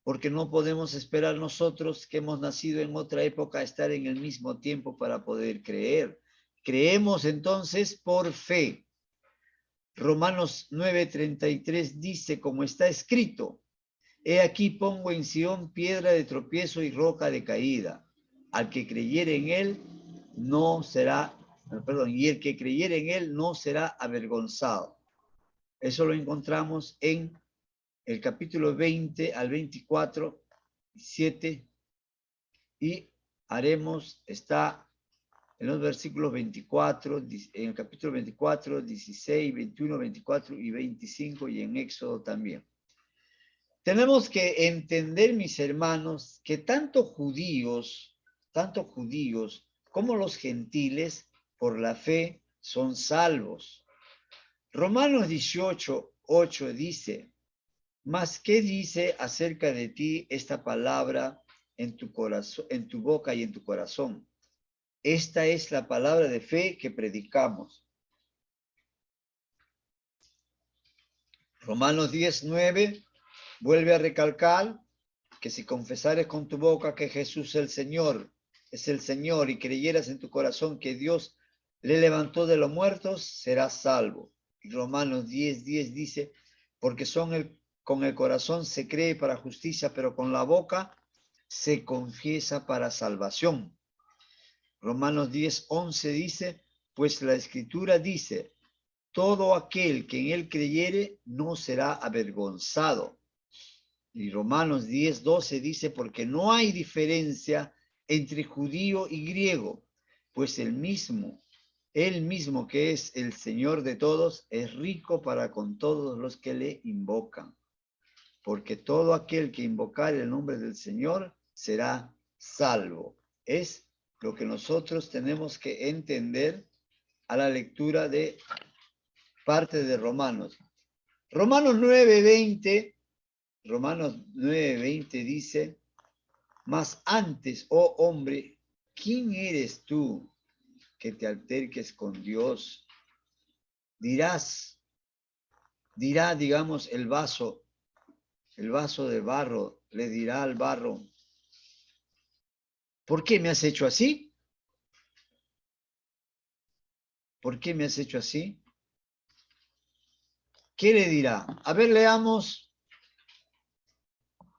porque no podemos esperar nosotros que hemos nacido en otra época a estar en el mismo tiempo para poder creer. Creemos entonces por fe. Romanos 9:33 dice, como está escrito, he aquí pongo en Sión piedra de tropiezo y roca de caída. Al que creyere en él no será, y el que creyere en él no será avergonzado. Eso lo encontramos en el capítulo 20 al 24, 7, y está en los versículos 24, en el capítulo 24, 16, 21, 24 y 25, y en Éxodo también. Tenemos que entender, mis hermanos, que tanto judíos como los gentiles, por la fe, son salvos. Romanos 18:8 dice, mas ¿qué dice acerca de ti esta palabra en tu corazón, en tu boca y en tu corazón? Esta es la palabra de fe que predicamos. Romanos 10:9 vuelve a recalcar que si confesares con tu boca que Jesús es el Señor y creyeras en tu corazón que Dios le levantó de los muertos, serás salvo. Y Romanos 10:10 dice, porque con el corazón se cree para justicia, pero con la boca se confiesa para salvación. Romanos 10:11 dice, pues la Escritura dice, todo aquel que en él creyere no será avergonzado. Y Romanos 10:12 dice, porque no hay diferencia entre judío y griego, pues él mismo que es el Señor de todos, es rico para con todos los que le invocan. Porque todo aquel que invocar el nombre del Señor será salvo. Es lo que nosotros tenemos que entender a la lectura de parte de Romanos. Romanos 9:20 dice, mas antes, oh hombre, ¿quién eres tú que te alterques con Dios? Dirá, digamos, el vaso de barro le dirá al barro, ¿por qué me has hecho así? ¿Por qué me has hecho así? ¿Qué le dirá? A ver, leamos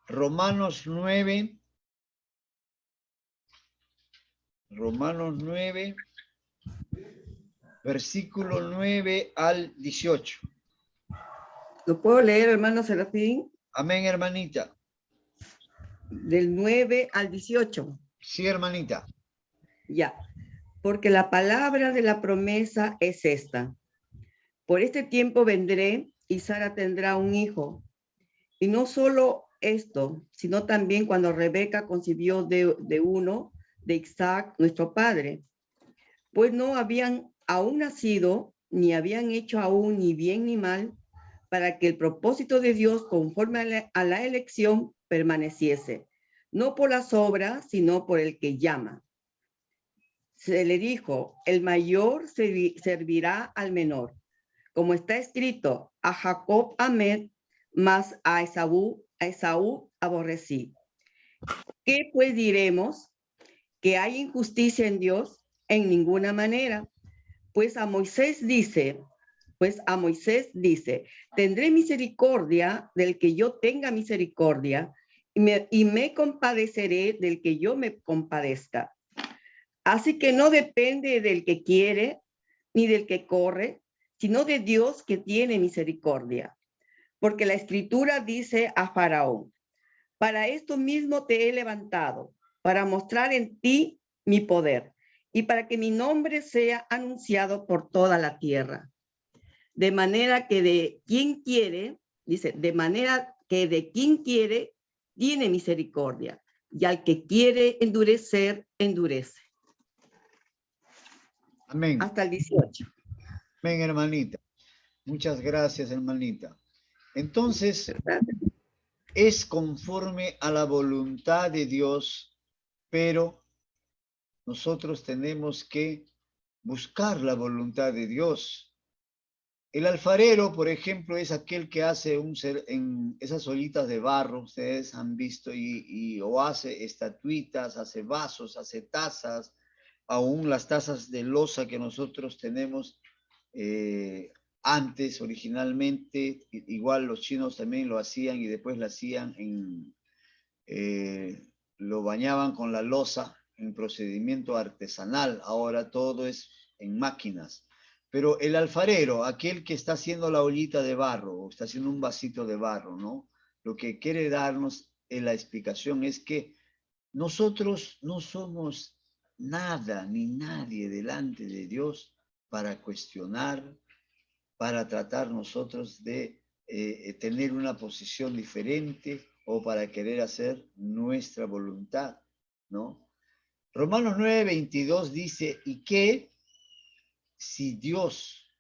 Romanos 9. Romanos 9, versículo 9 al 18. ¿Lo puedo leer, hermano Serafín? Amén, hermanita. Del 9 al 18. Sí, hermanita. Ya. Porque la palabra de la promesa es esta. Por este tiempo vendré y Sara tendrá un hijo. Y no solo esto, sino también cuando Rebeca concibió de uno, de Isaac, nuestro padre. Pues no habían aún nacido, ni habían hecho aún ni bien ni mal, para que el propósito de Dios conforme a la elección permaneciese, no por las obras, sino por el que llama. Se le dijo, el mayor servirá al menor. Como está escrito, a Jacob amé, mas a Esaú aborrecí. ¿Qué pues diremos? ¿Que hay injusticia en Dios? En ninguna manera. Pues a Moisés dice, tendré misericordia del que yo tenga misericordia y me compadeceré del que yo me compadezca. Así que no depende del que quiere ni del que corre, sino de Dios que tiene misericordia. Porque la Escritura dice a Faraón, para esto mismo te he levantado, para mostrar en ti mi poder y para que mi nombre sea anunciado por toda la tierra. De manera que de quien quiere, dice, de manera que de quien quiere, tiene misericordia, y al que quiere endurecer, endurece. Amén. Hasta el 18. Amén, hermanita. Muchas gracias, hermanita. Entonces, es conforme a la voluntad de Dios, pero nosotros tenemos que buscar la voluntad de Dios. El alfarero, por ejemplo, es aquel que hace en esas olitas de barro, ustedes han visto, o hace estatuitas, hace vasos, hace tazas, aún las tazas de loza que nosotros tenemos antes, originalmente, igual los chinos también lo hacían y después lo hacían lo bañaban con la loza en procedimiento artesanal, ahora todo es en máquinas. Pero el alfarero, aquel que está haciendo la ollita de barro, o está haciendo un vasito de barro, ¿no? Lo que quiere darnos en la explicación es que nosotros no somos nada ni nadie delante de Dios para cuestionar, para tratar nosotros de tener una posición diferente o para querer hacer nuestra voluntad, ¿no? Romanos 9:22 dice, ¿y qué si Dios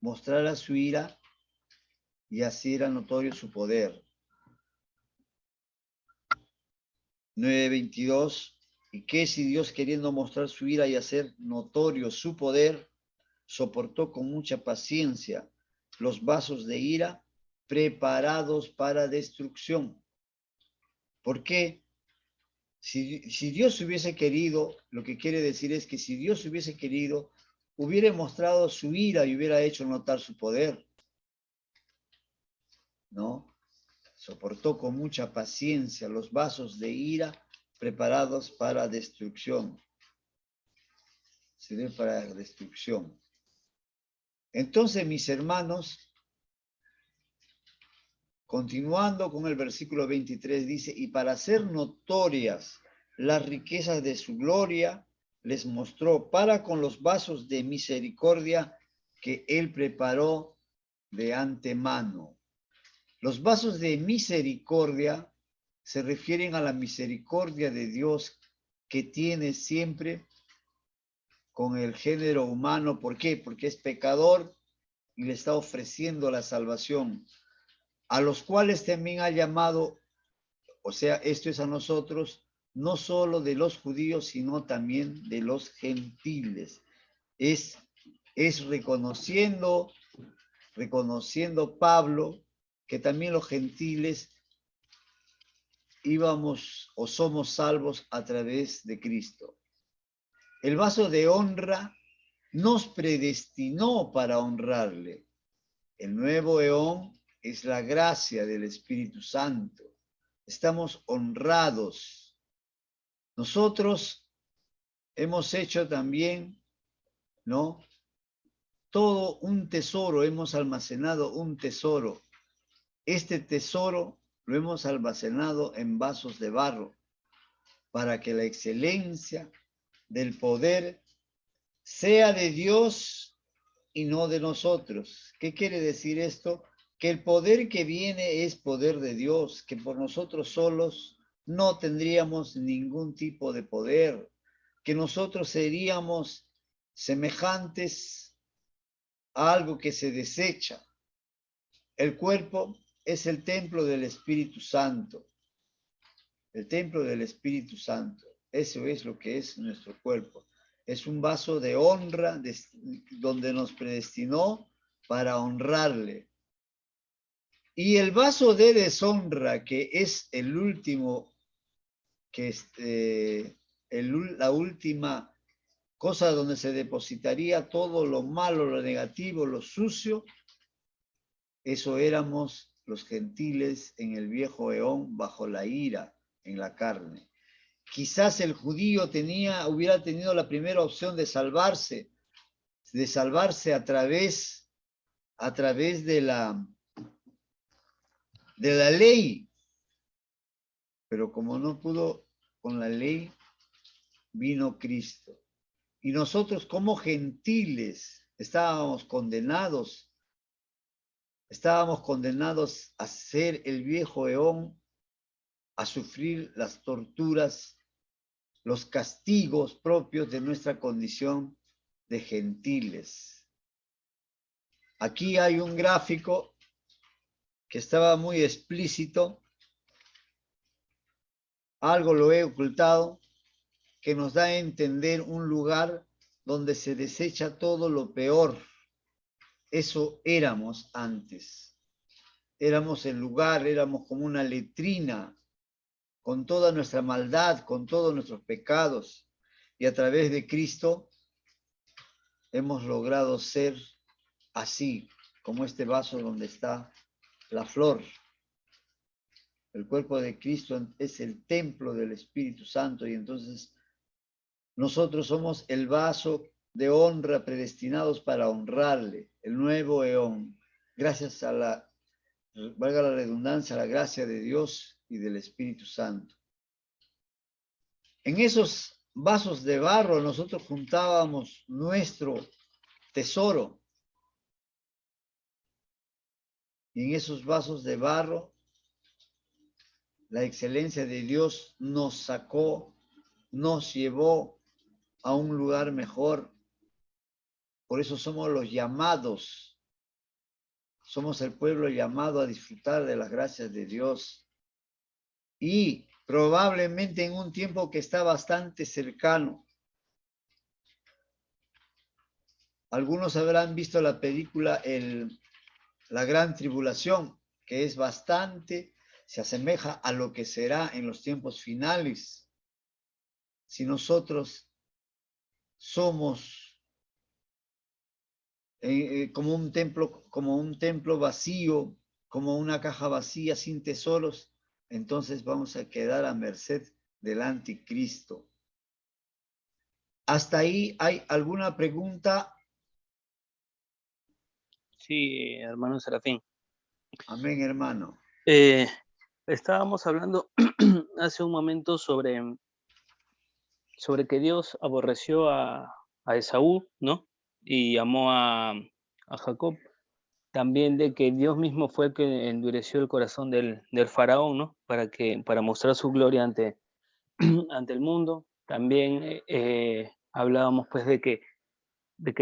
mostrara su ira y así era notorio su poder? 9:22, ¿y qué si Dios queriendo mostrar su ira y hacer notorio su poder, soportó con mucha paciencia los vasos de ira preparados para destrucción? ¿Por qué? Si Dios hubiese querido, lo que quiere decir es que si Dios hubiese querido, hubiera mostrado su ira y hubiera hecho notar su poder, ¿no? Soportó con mucha paciencia los vasos de ira preparados para destrucción. Sirve para destrucción. Entonces, mis hermanos, continuando con el versículo 23, dice, y para hacer notorias las riquezas de su gloria, les mostró para con los vasos de misericordia que él preparó de antemano. Los vasos de misericordia se refieren a la misericordia de Dios que tiene siempre con el género humano. ¿Por qué? Porque es pecador y le está ofreciendo la salvación, a los cuales también ha llamado, o sea, esto es a nosotros, no solo de los judíos, sino también de los gentiles. Es reconociendo Pablo que también los gentiles íbamos o somos salvos a través de Cristo. El vaso de honra nos predestinó para honrarle. El nuevo eón es la gracia del Espíritu Santo. Estamos honrados. Nosotros hemos hecho también, ¿no? Todo un tesoro, hemos almacenado un tesoro. Este tesoro lo hemos almacenado en vasos de barro para que la excelencia del poder sea de Dios y no de nosotros. ¿Qué quiere decir esto? Que el poder que viene es poder de Dios, que por nosotros solos no tendríamos ningún tipo de poder, que nosotros seríamos semejantes a algo que se desecha. El cuerpo es el templo del Espíritu Santo. El templo del Espíritu Santo. Eso es lo que es nuestro cuerpo. Es un vaso de honra donde nos predestinó para honrarle. Y el vaso de deshonra, que es el último, la última cosa donde se depositaría todo lo malo, lo negativo, lo sucio, eso éramos los gentiles en el viejo eón bajo la ira en la carne. Quizás el judío hubiera tenido la primera opción de salvarse a través de la ley, pero como no pudo con la ley, vino Cristo. Y nosotros como gentiles estábamos condenados a ser el viejo eón, a sufrir las torturas, los castigos propios de nuestra condición de gentiles. Aquí hay un gráfico que estaba muy explícito, algo lo he ocultado, que nos da a entender un lugar donde se desecha todo lo peor. Eso éramos antes. Éramos el lugar, éramos como una letrina, con toda nuestra maldad, con todos nuestros pecados. Y a través de Cristo hemos logrado ser así, como este vaso donde está la flor. El cuerpo de Cristo es el templo del Espíritu Santo y entonces nosotros somos el vaso de honra predestinados para honrarle, el nuevo eón, gracias a valga la redundancia, a la gracia de Dios y del Espíritu Santo. En esos vasos de barro nosotros juntábamos nuestro tesoro. Y en esos vasos de barro, la excelencia de Dios nos sacó, nos llevó a un lugar mejor. Por eso somos los llamados. Somos el pueblo llamado a disfrutar de las gracias de Dios. Y probablemente en un tiempo que está bastante cercano. Algunos habrán visto la película La Gran Tribulación, que es bastante, se asemeja a lo que será en los tiempos finales. Si nosotros somos como un templo vacío, como una caja vacía sin tesoros, entonces vamos a quedar a merced del anticristo. ¿Hasta ahí hay alguna pregunta? Sí, hermano Serafín. Amén, hermano. Estábamos hablando hace un momento sobre que Dios aborreció a Esaú, ¿no? Y amó a Jacob. También de que Dios mismo fue el que endureció el corazón del faraón, ¿no? Para mostrar su gloria ante el mundo. También hablábamos pues de que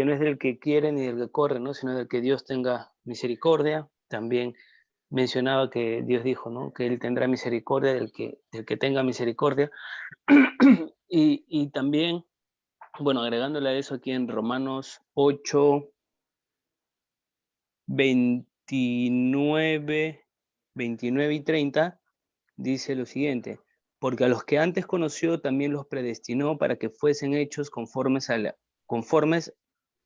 no es del que quiere ni del que corre, ¿no? Sino del que Dios tenga misericordia. También mencionaba que Dios dijo, ¿no? Que Él tendrá misericordia del que tenga misericordia. y también, bueno, agregándole a eso aquí en Romanos 8, 29 y 30, dice lo siguiente: porque a los que antes conoció también los predestinó para que fuesen hechos conformes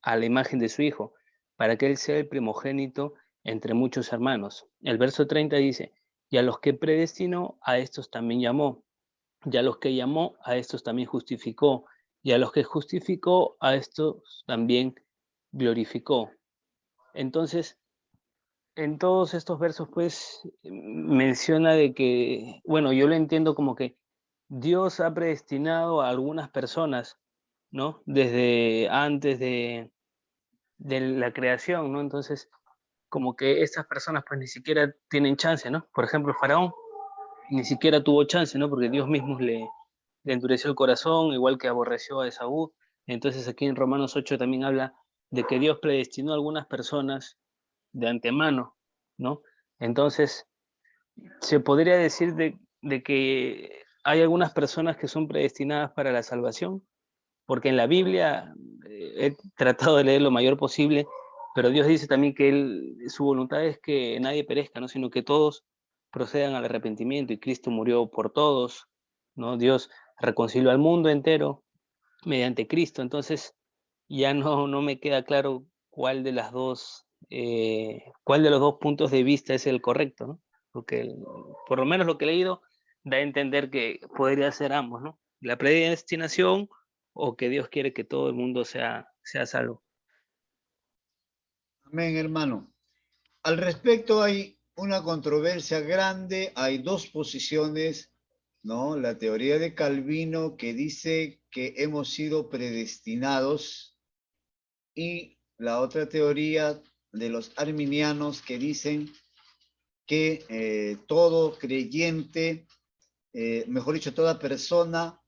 a la imagen de su Hijo, para que Él sea el primogénito entre muchos hermanos. El verso 30 dice: y a los que predestinó, a estos también llamó, y a los que llamó, a estos también justificó, y a los que justificó, a estos también glorificó. Entonces, en todos estos versos, pues, menciona de que, bueno, yo lo entiendo como que Dios ha predestinado a algunas personas, ¿no? Desde antes de la creación, ¿no? Entonces, como que estas personas, pues, ni siquiera tienen chance, ¿no? Por ejemplo, Faraón ni siquiera tuvo chance, ¿no? Porque Dios mismo le endureció el corazón, igual que aborreció a Esaú. Entonces, aquí en Romanos 8 también habla de que Dios predestinó a algunas personas de antemano, ¿no? Entonces, se podría decir de que hay algunas personas que son predestinadas para la salvación, porque en la Biblia he tratado de leer lo mayor posible, pero Dios dice también que su voluntad es que nadie perezca, ¿no? Sino que todos procedan al arrepentimiento, y Cristo murió por todos, ¿no? Dios reconcilió al mundo entero mediante Cristo. Entonces, ya no me queda claro cuál de los dos puntos de vista es el correcto, ¿no? Porque por lo menos lo que he leído da a entender que podría ser ambos, ¿no? La predestinación, o que Dios quiere que todo el mundo sea salvo. Amén, hermano. Al respecto hay una controversia grande, hay dos posiciones, ¿no? La teoría de Calvino, que dice que hemos sido predestinados, y la otra teoría de los arminianos, que dicen que todo creyente, mejor dicho, toda persona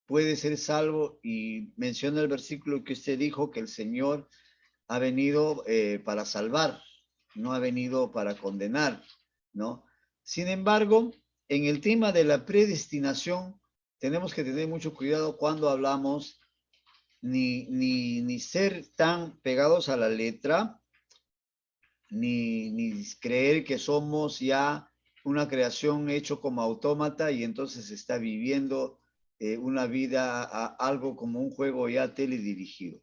puede ser salvo, y menciona el versículo que usted dijo, que el Señor ha venido para salvar, no ha venido para condenar, ¿no? Sin embargo, en el tema de la predestinación, tenemos que tener mucho cuidado cuando hablamos, ni ser tan pegados a la letra, ni creer que somos ya una creación hecho como autómata y entonces está viviendo una vida, algo como un juego ya teledirigido.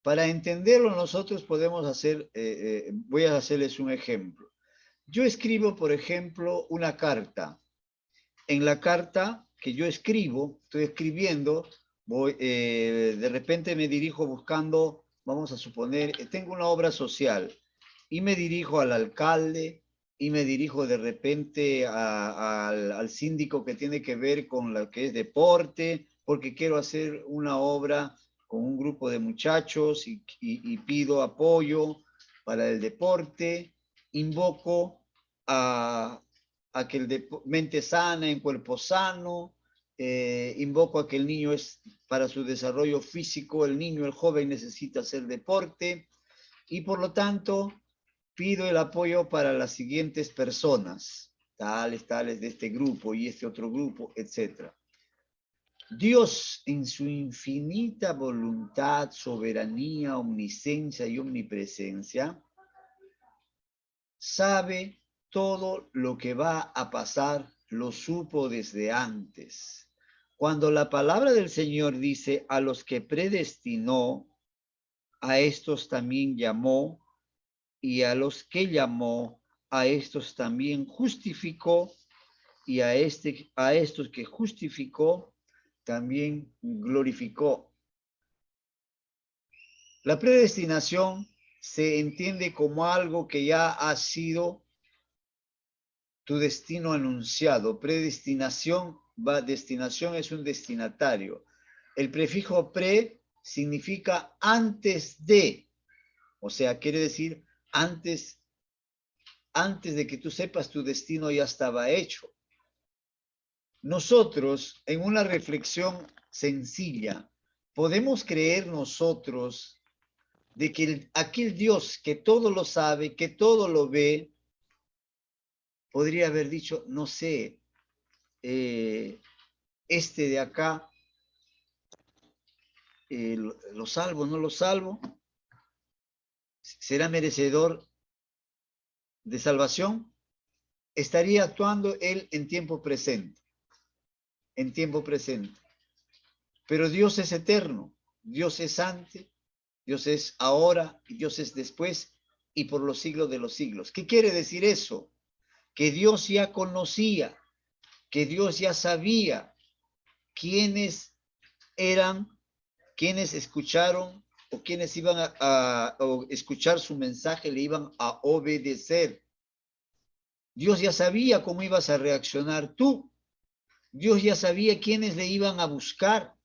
Para entenderlo, nosotros podemos hacer, voy a hacerles un ejemplo. Yo escribo, por ejemplo, una carta. En la carta que yo escribo, estoy escribiendo, de repente me dirijo buscando, vamos a suponer, tengo una obra social y me dirijo al alcalde, y me dirijo de repente al síndico que tiene que ver con lo que es deporte, porque quiero hacer una obra con un grupo de muchachos y pido apoyo para el deporte, invoco a que mente sana en cuerpo sano, invoco a que el niño para su desarrollo físico, el niño, el joven necesita hacer deporte, y por lo tanto pido el apoyo para las siguientes personas, tales de este grupo y este otro grupo, etc. Dios, en su infinita voluntad, soberanía, omnisciencia y omnipresencia, sabe todo lo que va a pasar, lo supo desde antes. Cuando la palabra del Señor dice: a los que predestinó, a estos también llamó, y a los que llamó, a estos también justificó, y a estos que justificó, también glorificó. La predestinación se entiende como algo que ya ha sido tu destino anunciado. Predestinación, destinación es un destinatario. El prefijo pre significa antes de, o sea, quiere decir antes de que tú sepas, tu destino ya estaba hecho. Nosotros, en una reflexión sencilla, podemos creer nosotros de que aquel Dios que todo lo sabe, que todo lo ve, podría haber dicho: no sé, este de acá, lo salvo, no lo salvo, será merecedor de salvación. estaría actuando él en tiempo presente. En tiempo presente. Pero Dios es eterno. Dios es antes, Dios es ahora, y Dios es después y por los siglos de los siglos. ¿Qué quiere decir eso? Que Dios ya conocía, que Dios ya sabía quiénes eran, quiénes escucharon o quiénes iban a escuchar su mensaje, le iban a obedecer. Dios ya sabía cómo ibas a reaccionar tú. Dios ya sabía quiénes le iban a buscar.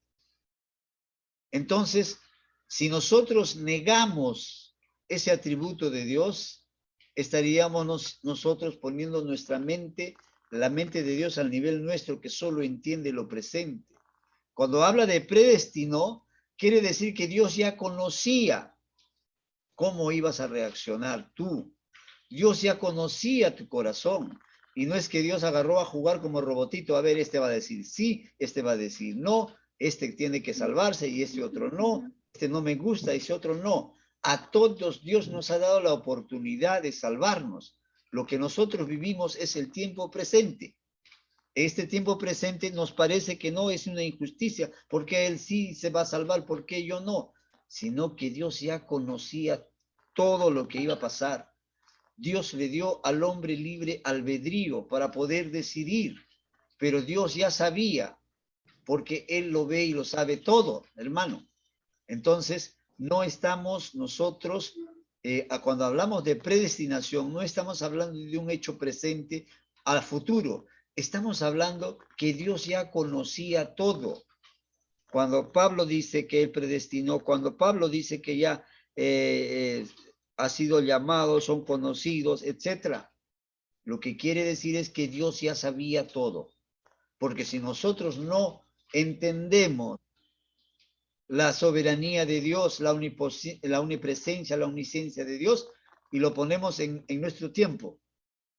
Entonces, si nosotros negamos ese atributo de Dios, estaríamos nosotros poniendo nuestra mente, la mente de Dios al nivel nuestro que solo entiende lo presente. Cuando habla de predestinó, quiere decir que Dios ya conocía cómo ibas a reaccionar tú. Dios ya conocía tu corazón. Y no es que Dios agarró a jugar como robotito, a ver, este va a decir sí, este va a decir no, este tiene que salvarse y este otro no, este no me gusta, ese otro no. A todos Dios nos ha dado la oportunidad de salvarnos. Lo que nosotros vivimos es el tiempo presente. Este tiempo presente nos parece que no es una injusticia, porque Él sí se va a salvar, porque yo no, sino que Dios ya conocía todo lo que iba a pasar. Dios le dio al hombre libre albedrío para poder decidir, pero Dios ya sabía, porque Él lo ve y lo sabe todo, hermano. Entonces, no estamos nosotros, cuando hablamos de predestinación, no estamos hablando de un hecho presente al futuro, estamos hablando que Dios ya conocía todo. Cuando Pablo dice que Él predestinó, cuando Pablo dice que ya ha sido llamado, son conocidos, etcétera. Lo que quiere decir es que Dios ya sabía todo. Porque si nosotros no entendemos la soberanía de Dios, la omnipresencia, la omnisciencia de Dios, y lo ponemos en nuestro tiempo,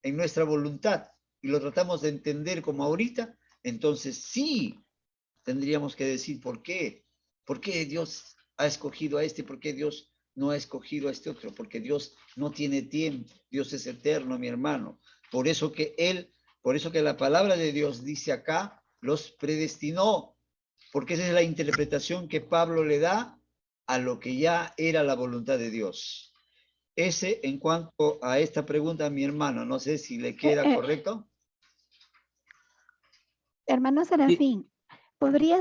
en nuestra voluntad, y lo tratamos de entender como ahorita, entonces sí tendríamos que decir por qué. ¿Por qué Dios ha escogido a este? ¿Por qué Dios no ha escogido a este otro? Porque Dios no tiene tiempo. Dios es eterno, mi hermano. Por eso que la palabra de Dios dice acá, los predestinó. Porque esa es la interpretación que Pablo le da a lo que ya era la voluntad de Dios. Ese, en cuanto a esta pregunta, mi hermano, no sé si le queda correcto. Hermano Serafín, ¿podría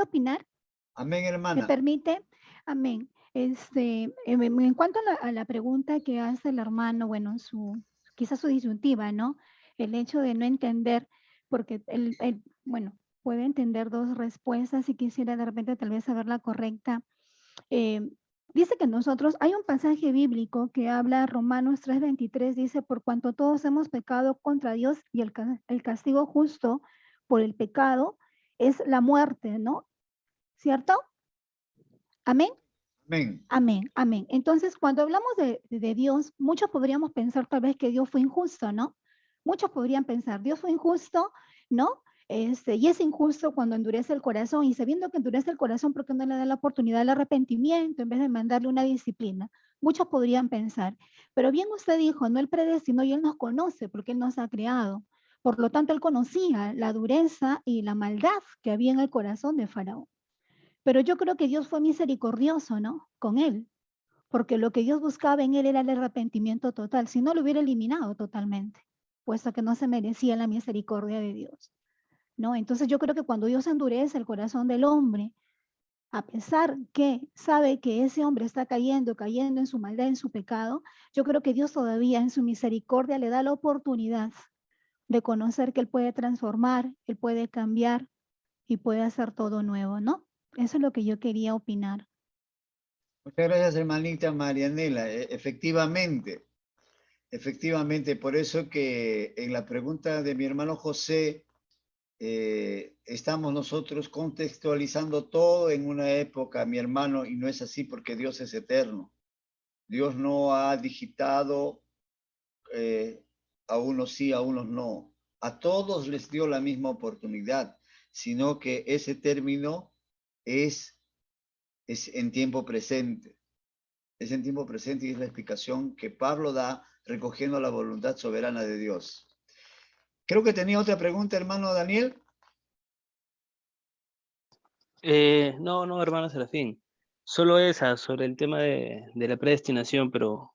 opinar? Amén, ¿Me hermana. permite? Amén. En cuanto a la pregunta que hace el hermano, bueno, quizás su disyuntiva, ¿no? El hecho de no entender, porque bueno, puede entender dos respuestas y quisiera de repente tal vez saber la correcta. Dice que hay un pasaje bíblico que habla, Romanos 3:23, dice, por cuanto todos hemos pecado contra Dios y el castigo justo por el pecado es la muerte, ¿no? ¿Cierto? Amén. Amén. Amén, amén. Entonces, cuando hablamos de Dios, muchos podríamos pensar tal vez que Dios fue injusto, ¿no? Muchos podrían pensar, Dios fue injusto, ¿no? Y es injusto cuando endurece el corazón, y sabiendo que endurece el corazón, ¿por qué no le da la oportunidad del arrepentimiento en vez de mandarle una disciplina? Muchos podrían pensar, pero bien usted dijo, no, Él predestinó y Él nos conoce porque Él nos ha creado. Por lo tanto, Él conocía la dureza y la maldad que había en el corazón de Faraón. Pero yo creo que Dios fue misericordioso, ¿no? Con él, porque lo que Dios buscaba en él era el arrepentimiento total, si no lo hubiera eliminado totalmente, puesto que no se merecía la misericordia de Dios, ¿no? Entonces yo creo que cuando Dios endurece el corazón del hombre, a pesar que sabe que ese hombre está cayendo en su maldad, en su pecado, yo creo que Dios todavía en su misericordia le da la oportunidad de conocer que Él puede transformar, Él puede cambiar y puede hacer todo nuevo, ¿no? Eso es lo que yo quería opinar. Muchas gracias, hermanita Marianela. Efectivamente, por eso que en la pregunta de mi hermano José, estamos nosotros contextualizando todo en una época, mi hermano, y no es así porque Dios es eterno. Dios no ha digitado a unos sí, a unos no. A todos les dio la misma oportunidad, sino que ese término es en tiempo presente. Es en tiempo presente y es la explicación que Pablo da recogiendo la voluntad soberana de Dios. Creo que tenía otra pregunta, hermano Daniel. No, hermano Serafín. Solo esa, sobre el tema de la predestinación, pero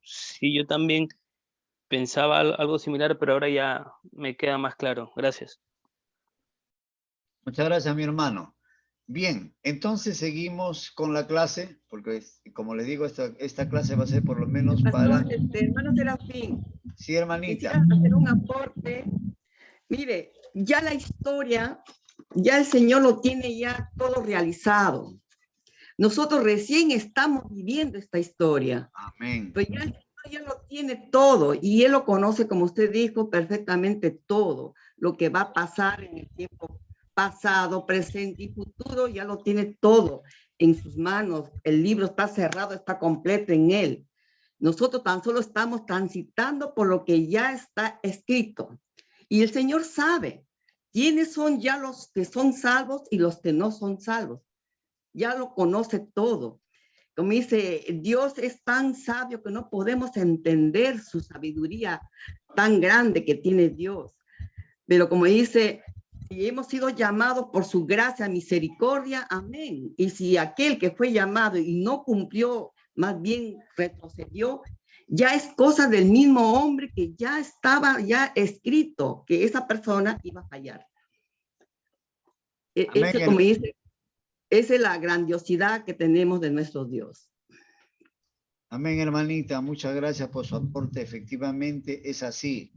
sí, yo también pensaba algo similar, pero ahora ya me queda más claro. Gracias. Muchas gracias, mi hermano. Bien, entonces seguimos con la clase, porque como les digo, esta clase va a ser por lo menos para... Pastor, hermano Serafín, Sí, hermanita. quisiera hacer un aporte. Mire, ya la historia, ya el Señor lo tiene ya todo realizado. Nosotros recién estamos viviendo esta historia. Amén. Pero ya el Señor ya lo tiene todo y Él lo conoce, como usted dijo, perfectamente todo. Lo que va a pasar en el tiempo pasado, presente y futuro, ya lo tiene todo en sus manos. El libro está cerrado, está completo en Él. Nosotros tan solo estamos transitando por lo que ya está escrito. Y el Señor sabe quiénes son ya los que son salvos y los que no son salvos. Ya lo conoce todo. Como dice, Dios es tan sabio que no podemos entender su sabiduría tan grande que tiene Dios. Pero como dice, si hemos sido llamados por su gracia, misericordia, amén. Y si aquel que fue llamado y no cumplió, más bien retrocedió, ya es cosa del mismo hombre que ya estaba ya escrito que esa persona iba a fallar. Eso, como dice, esa es la grandiosidad que tenemos de nuestro Dios. Amén, hermanita. Muchas gracias por su aporte. Efectivamente, es así.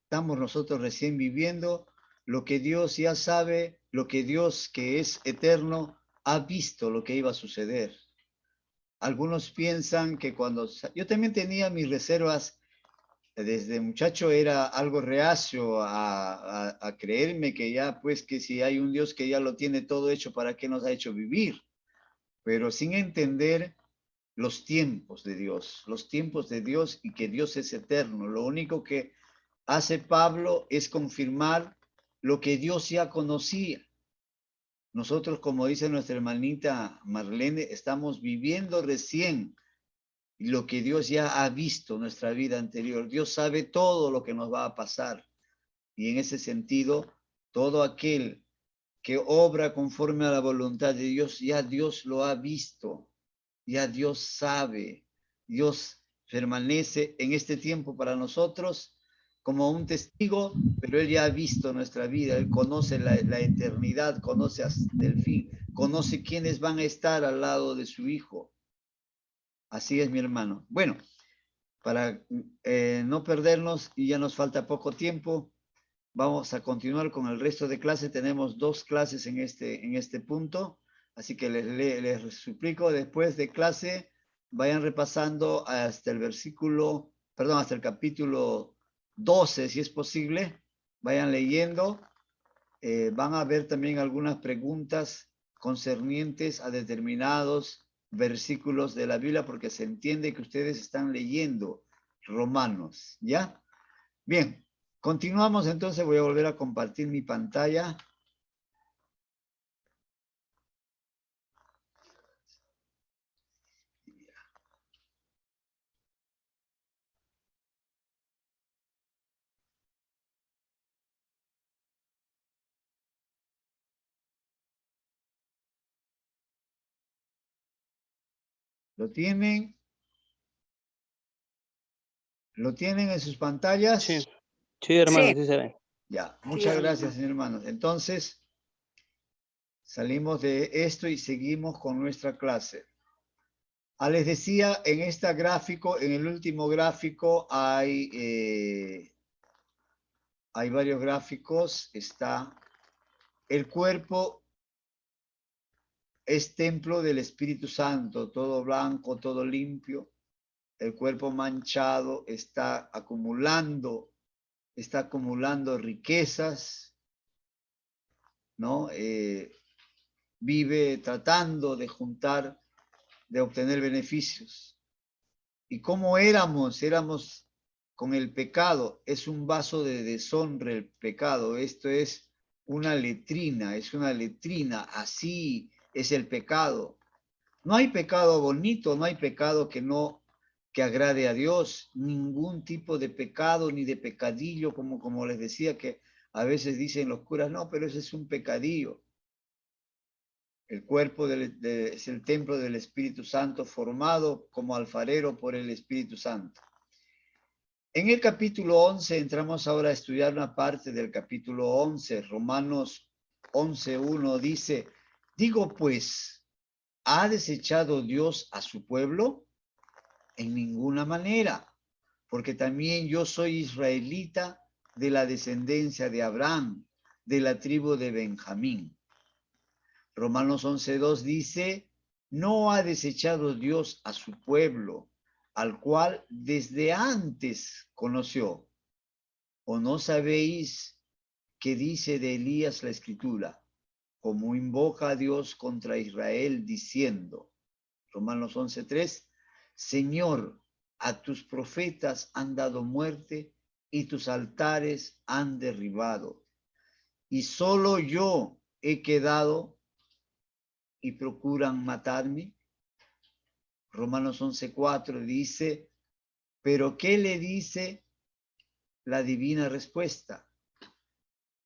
Estamos nosotros recién viviendo lo que Dios ya sabe, lo que Dios, que es eterno, ha visto lo que iba a suceder. Algunos piensan que cuando... Yo también tenía mis reservas, desde muchacho era algo reacio a creerme que ya, pues, que si hay un Dios que ya lo tiene todo hecho, ¿para qué nos ha hecho vivir? Pero sin entender los tiempos de Dios y que Dios es eterno. Lo único que hace Pablo es confirmar lo que Dios ya conocía. Nosotros, como dice nuestra hermanita Marlene, estamos viviendo recién lo que Dios ya ha visto en nuestra vida anterior. Dios sabe todo lo que nos va a pasar. Y en ese sentido, todo aquel que obra conforme a la voluntad de Dios, ya Dios lo ha visto. Ya Dios sabe, Dios permanece en este tiempo para nosotros como un testigo, pero Él ya ha visto nuestra vida, Él conoce la eternidad, conoce hasta el fin, conoce quiénes van a estar al lado de su Hijo. Así es, mi hermano. Bueno, para no perdernos, y ya nos falta poco tiempo, vamos a continuar con el resto de clases. Tenemos 2 clases en este punto. Así que les suplico, después de clase, vayan repasando hasta el hasta el capítulo 12, si es posible. Vayan leyendo. Van a ver también algunas preguntas concernientes a determinados versículos de la Biblia, porque se entiende que ustedes están leyendo Romanos, ¿ya? Bien, continuamos entonces. Voy a volver a compartir mi pantalla. ¿Lo tienen? ¿Lo tienen en sus pantallas? Sí, hermano, sí se ve. Ya, muchas gracias, hermanos. Entonces, salimos de esto y seguimos con nuestra clase. Les decía, en este gráfico, en el último gráfico, hay varios gráficos. Está el cuerpo, es templo del Espíritu Santo, todo blanco, todo limpio. El cuerpo manchado está acumulando riquezas, ¿no? Vive tratando de juntar, de obtener beneficios. ¿Y cómo éramos? Éramos con el pecado. Es un vaso de deshonra el pecado. Esto es una letrina, así es el pecado. No hay pecado bonito, no hay pecado que no que agrade a Dios, ningún tipo de pecado ni de pecadillo, como les decía, que a veces dicen los curas, no, pero ese es un pecadillo. El cuerpo es el templo del Espíritu Santo, formado como alfarero por el Espíritu Santo. En el capítulo 11, entramos ahora a estudiar una parte del capítulo 11, Romanos 11:1 dice, digo pues, ¿ha desechado Dios a su pueblo? En ninguna manera, porque también yo soy israelita de la descendencia de Abraham, de la tribu de Benjamín. Romanos 11:2 dice, no ha desechado Dios a su pueblo, al cual desde antes conoció. ¿O no sabéis qué dice de Elías la Escritura? Como invoca a Dios contra Israel diciendo, Romanos 11:3, Señor, a tus profetas han dado muerte y tus altares han derribado. Y solo yo he quedado y procuran matarme. Romanos 11:4 dice, pero ¿qué le dice la divina respuesta?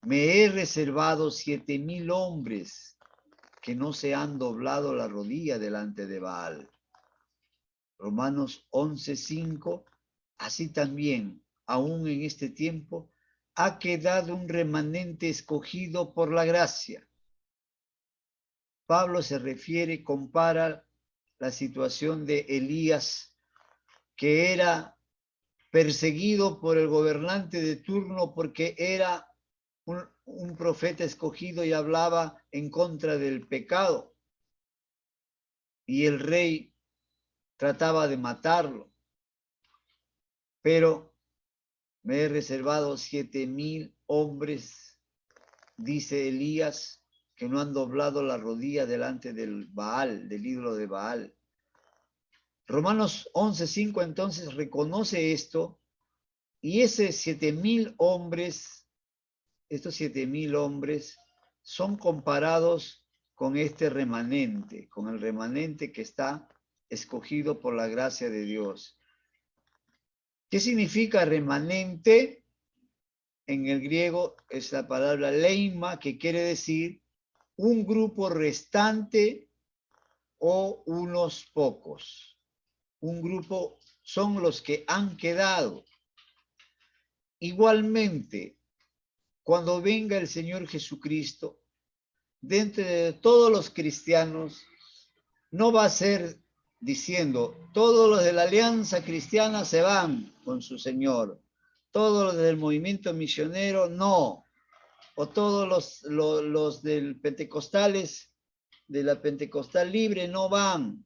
Me he reservado 7,000 hombres que no se han doblado la rodilla delante de Baal. Romanos 11:5, así también, aún en este tiempo, ha quedado un remanente escogido por la gracia. Pablo se refiere, compara la situación de Elías, que era perseguido por el gobernante de turno porque era un profeta escogido y hablaba en contra del pecado. Y el rey trataba de matarlo. Pero me he reservado 7,000 hombres, dice Elías, que no han doblado la rodilla delante del Baal, del ídolo de Baal. Romanos 11:5 entonces reconoce esto, y ese 7,000 hombres, estos 7,000 hombres son comparados con este remanente, con el remanente que está escogido por la gracia de Dios. ¿Qué significa remanente? En el griego es la palabra leima, que quiere decir un grupo restante o unos pocos. Un grupo son los que han quedado. Igualmente, cuando venga el Señor Jesucristo, dentro de todos los cristianos, no va a ser diciendo, todos los de la alianza cristiana se van con su Señor, todos los del movimiento misionero no, o todos los del pentecostales, de la pentecostal libre no van,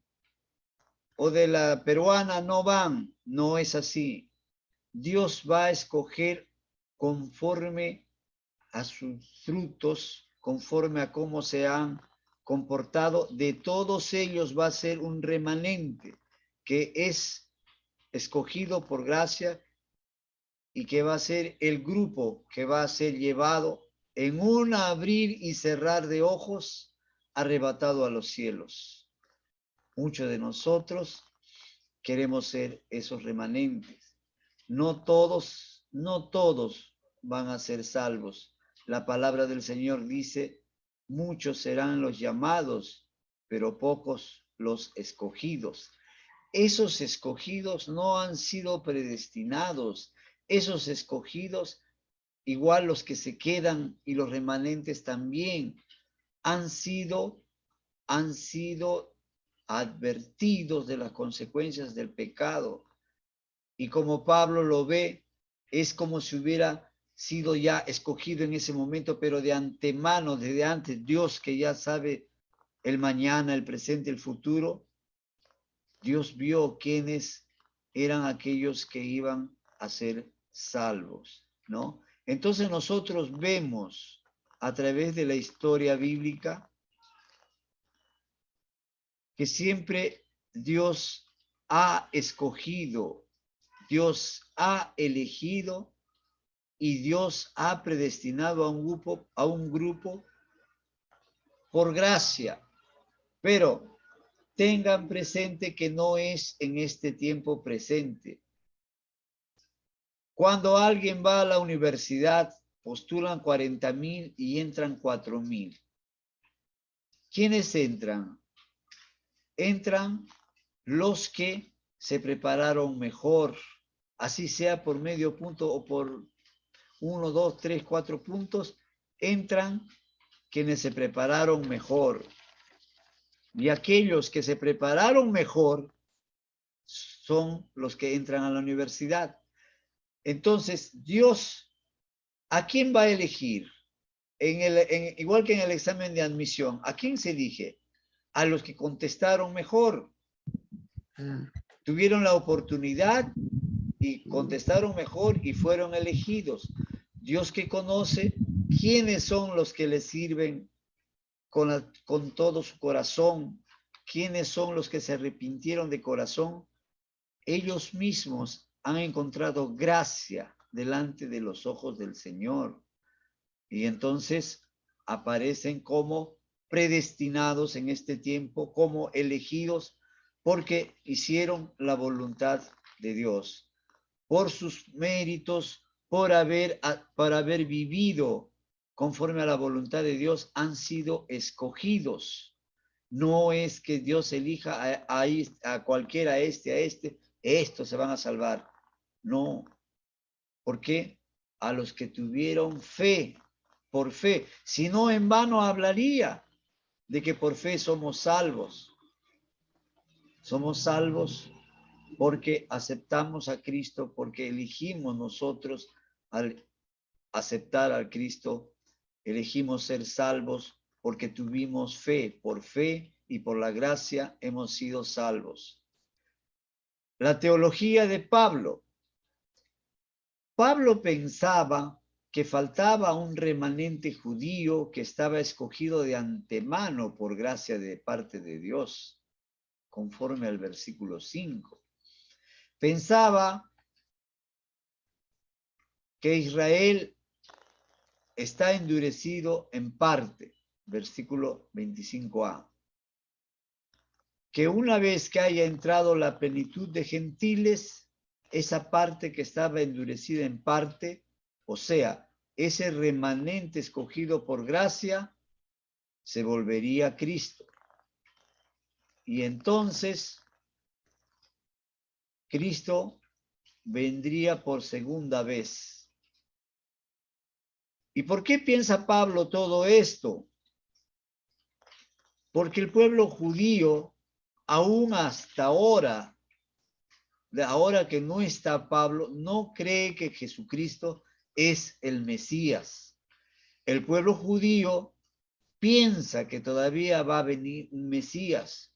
o de la peruana no van. No es así. Dios va a escoger conforme a sus frutos, conforme a cómo se han comportado. De todos ellos va a ser un remanente que es escogido por gracia y que va a ser el grupo que va a ser llevado en un abrir y cerrar de ojos, arrebatado a los cielos. Muchos de nosotros queremos ser esos remanentes. No todos van a ser salvos. La palabra del Señor dice, muchos serán los llamados, pero pocos los escogidos. Esos escogidos no han sido predestinados. Esos escogidos, igual los que se quedan y los remanentes también, han sido advertidos de las consecuencias del pecado. Y como Pablo lo ve, es como si hubiera sido ya escogido en ese momento, pero de antemano, desde antes, Dios que ya sabe el mañana, el presente, el futuro, Dios vio quiénes eran aquellos que iban a ser salvos, ¿no? Entonces nosotros vemos a través de la historia bíblica que siempre Dios ha escogido, Dios ha elegido y Dios ha predestinado a un grupo por gracia. Pero tengan presente que no es en este tiempo presente. Cuando alguien va a la universidad, postulan 40,000 y entran 4,000. ¿Quiénes entran? Entran los que se prepararon mejor, así sea por medio punto o por 1, 2, 3, 4 puntos, entran quienes se prepararon mejor. Y aquellos que se prepararon mejor son los que entran a la universidad. Entonces, Dios, ¿a quién va a elegir? Igual que en el examen de admisión, ¿a quién se elige? A los que contestaron mejor. Tuvieron la oportunidad y contestaron mejor y fueron elegidos. Dios que conoce quiénes son los que le sirven con todo su corazón, quiénes son los que se arrepintieron de corazón, ellos mismos han encontrado gracia delante de los ojos del Señor. Y entonces aparecen como predestinados en este tiempo, como elegidos, porque hicieron la voluntad de Dios, por sus méritos, por haber vivido conforme a la voluntad de Dios, han sido escogidos. No es que Dios elija a cualquiera, a este, estos se van a salvar. No. ¿Por qué? A los que tuvieron fe, por fe. Si no, en vano hablaría de que por fe somos salvos. Somos salvos porque aceptamos a Cristo, porque elegimos nosotros al aceptar a Cristo, elegimos ser salvos porque tuvimos fe. Por fe y por la gracia hemos sido salvos. La teología de Pablo. Pablo pensaba que faltaba un remanente judío que estaba escogido de antemano por gracia de parte de Dios, conforme al versículo 5. Pensaba que Israel está endurecido en parte, versículo 25a. Que una vez que haya entrado la plenitud de gentiles, esa parte que estaba endurecida en parte, o sea, ese remanente escogido por gracia, se volvería a Cristo. Y entonces, Cristo vendría por segunda vez. ¿Y por qué piensa Pablo todo esto? Porque el pueblo judío, aún hasta ahora, de ahora que no está Pablo, no cree que Jesucristo es el Mesías. El pueblo judío piensa que todavía va a venir un Mesías.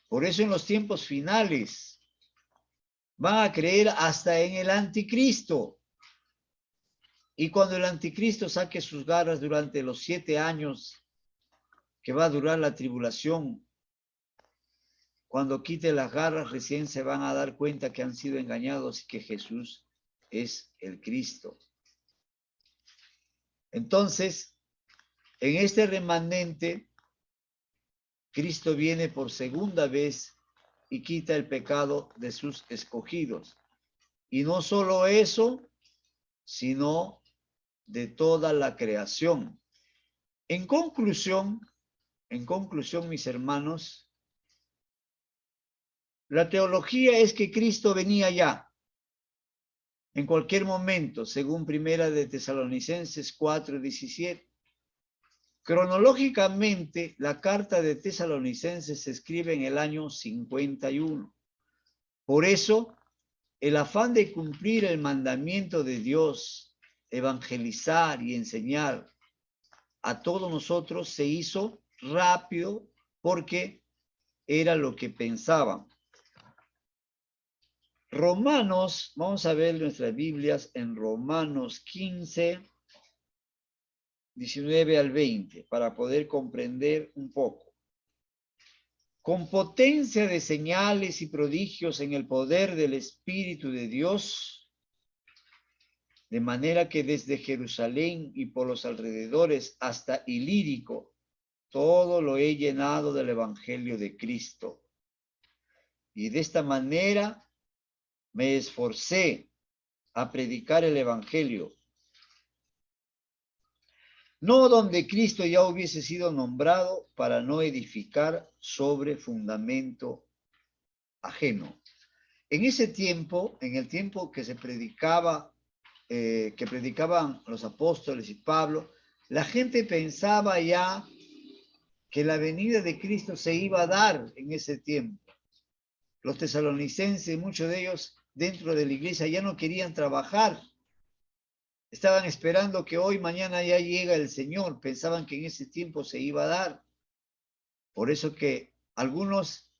Por eso en los tiempos finales van a creer hasta en el anticristo. Y cuando el anticristo saque sus garras durante los 7 años que va a durar la tribulación, cuando quite las garras recién se van a dar cuenta que han sido engañados y que Jesús es el Cristo. Entonces, en este remanente, Cristo viene por segunda vez y quita el pecado de sus escogidos. Y no solo eso, sino de toda la creación. En conclusión, mis hermanos, la teología es que Cristo venía ya, en cualquier momento, según Primera de Tesalonicenses 4:17. Cronológicamente, la carta de Tesalonicenses se escribe en el año 51. Por eso, el afán de cumplir el mandamiento de Dios, evangelizar y enseñar a todos nosotros se hizo rápido porque era lo que pensaban. Romanos, vamos a ver nuestras Biblias en Romanos 15, 19 al 20, para poder comprender un poco. Con potencia de señales y prodigios en el poder del Espíritu de Dios, de manera que desde Jerusalén y por los alrededores hasta Ilírico, todo lo he llenado del Evangelio de Cristo. Y de esta manera me esforcé a predicar el evangelio, no donde Cristo ya hubiese sido nombrado, para no edificar sobre fundamento ajeno. En ese tiempo, en el tiempo que se predicaba, que predicaban los apóstoles y Pablo, la gente pensaba ya que la venida de Cristo se iba a dar en ese tiempo. Los tesalonicenses, muchos de ellos dentro de la iglesia, ya no querían trabajar. Estaban esperando que hoy, mañana ya llega el Señor. Pensaban que en ese tiempo se iba a dar. Por eso que algunos